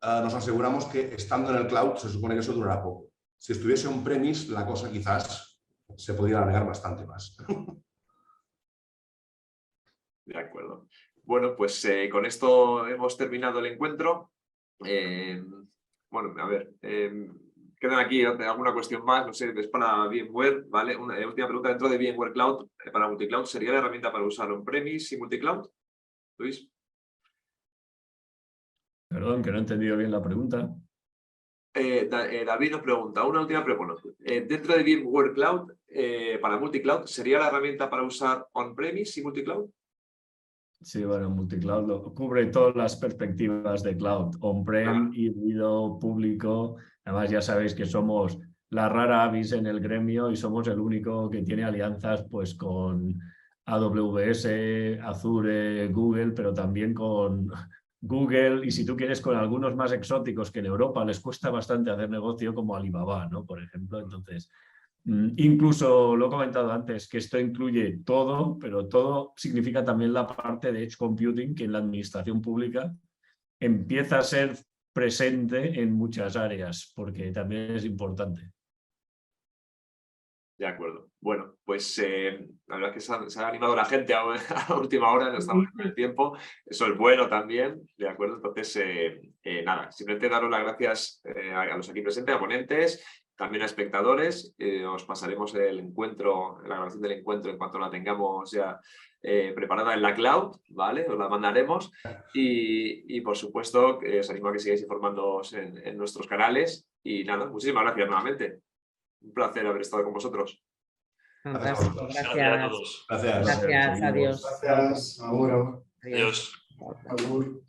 nos aseguramos que estando en el cloud se supone que eso durará poco. Si estuviese on-premise, la cosa quizás se podría alargar bastante más. De acuerdo. Bueno, pues con esto hemos terminado el encuentro. Bueno, a ver, quedan aquí alguna cuestión más, no sé, es para VMware, ¿vale? Una última pregunta dentro de VMware Cloud, para multicloud, ¿sería la herramienta para usar on-premise y multicloud? Luis. Perdón, que no he entendido bien la pregunta. David nos pregunta, una última pregunta. Dentro de VMware Cloud, para multicloud, ¿sería la herramienta para usar on-premise y multicloud? Sí, bueno, multicloud cubre todas las perspectivas de cloud, on-prem, híbrido, público. Además, ya sabéis que somos la rara avis en el gremio y somos el único que tiene alianzas pues, con AWS, Azure, Google, pero también con Google y si tú quieres con algunos más exóticos que en Europa les cuesta bastante hacer negocio como Alibaba, ¿no? Por ejemplo, entonces... Incluso lo he comentado antes, que esto incluye todo, pero todo significa también la parte de Edge Computing, que en la administración pública empieza a ser presente en muchas áreas, porque también es importante. De acuerdo. Bueno, pues la verdad es que se ha animado la gente a última hora, no estamos en el tiempo. Eso es bueno también, ¿de acuerdo? Entonces, nada, simplemente daros las gracias a los aquí presentes, a ponentes, también a espectadores. Os pasaremos el encuentro, la grabación del encuentro en cuanto la tengamos ya preparada en la cloud, ¿vale? Os la mandaremos y por supuesto, os animo a que sigáis informándoos en nuestros canales y nada, muchísimas gracias nuevamente. Un placer haber estado con vosotros. Fantástico, Gracias a todos. Gracias, adiós. Gracias, Agur. Adiós. Agur.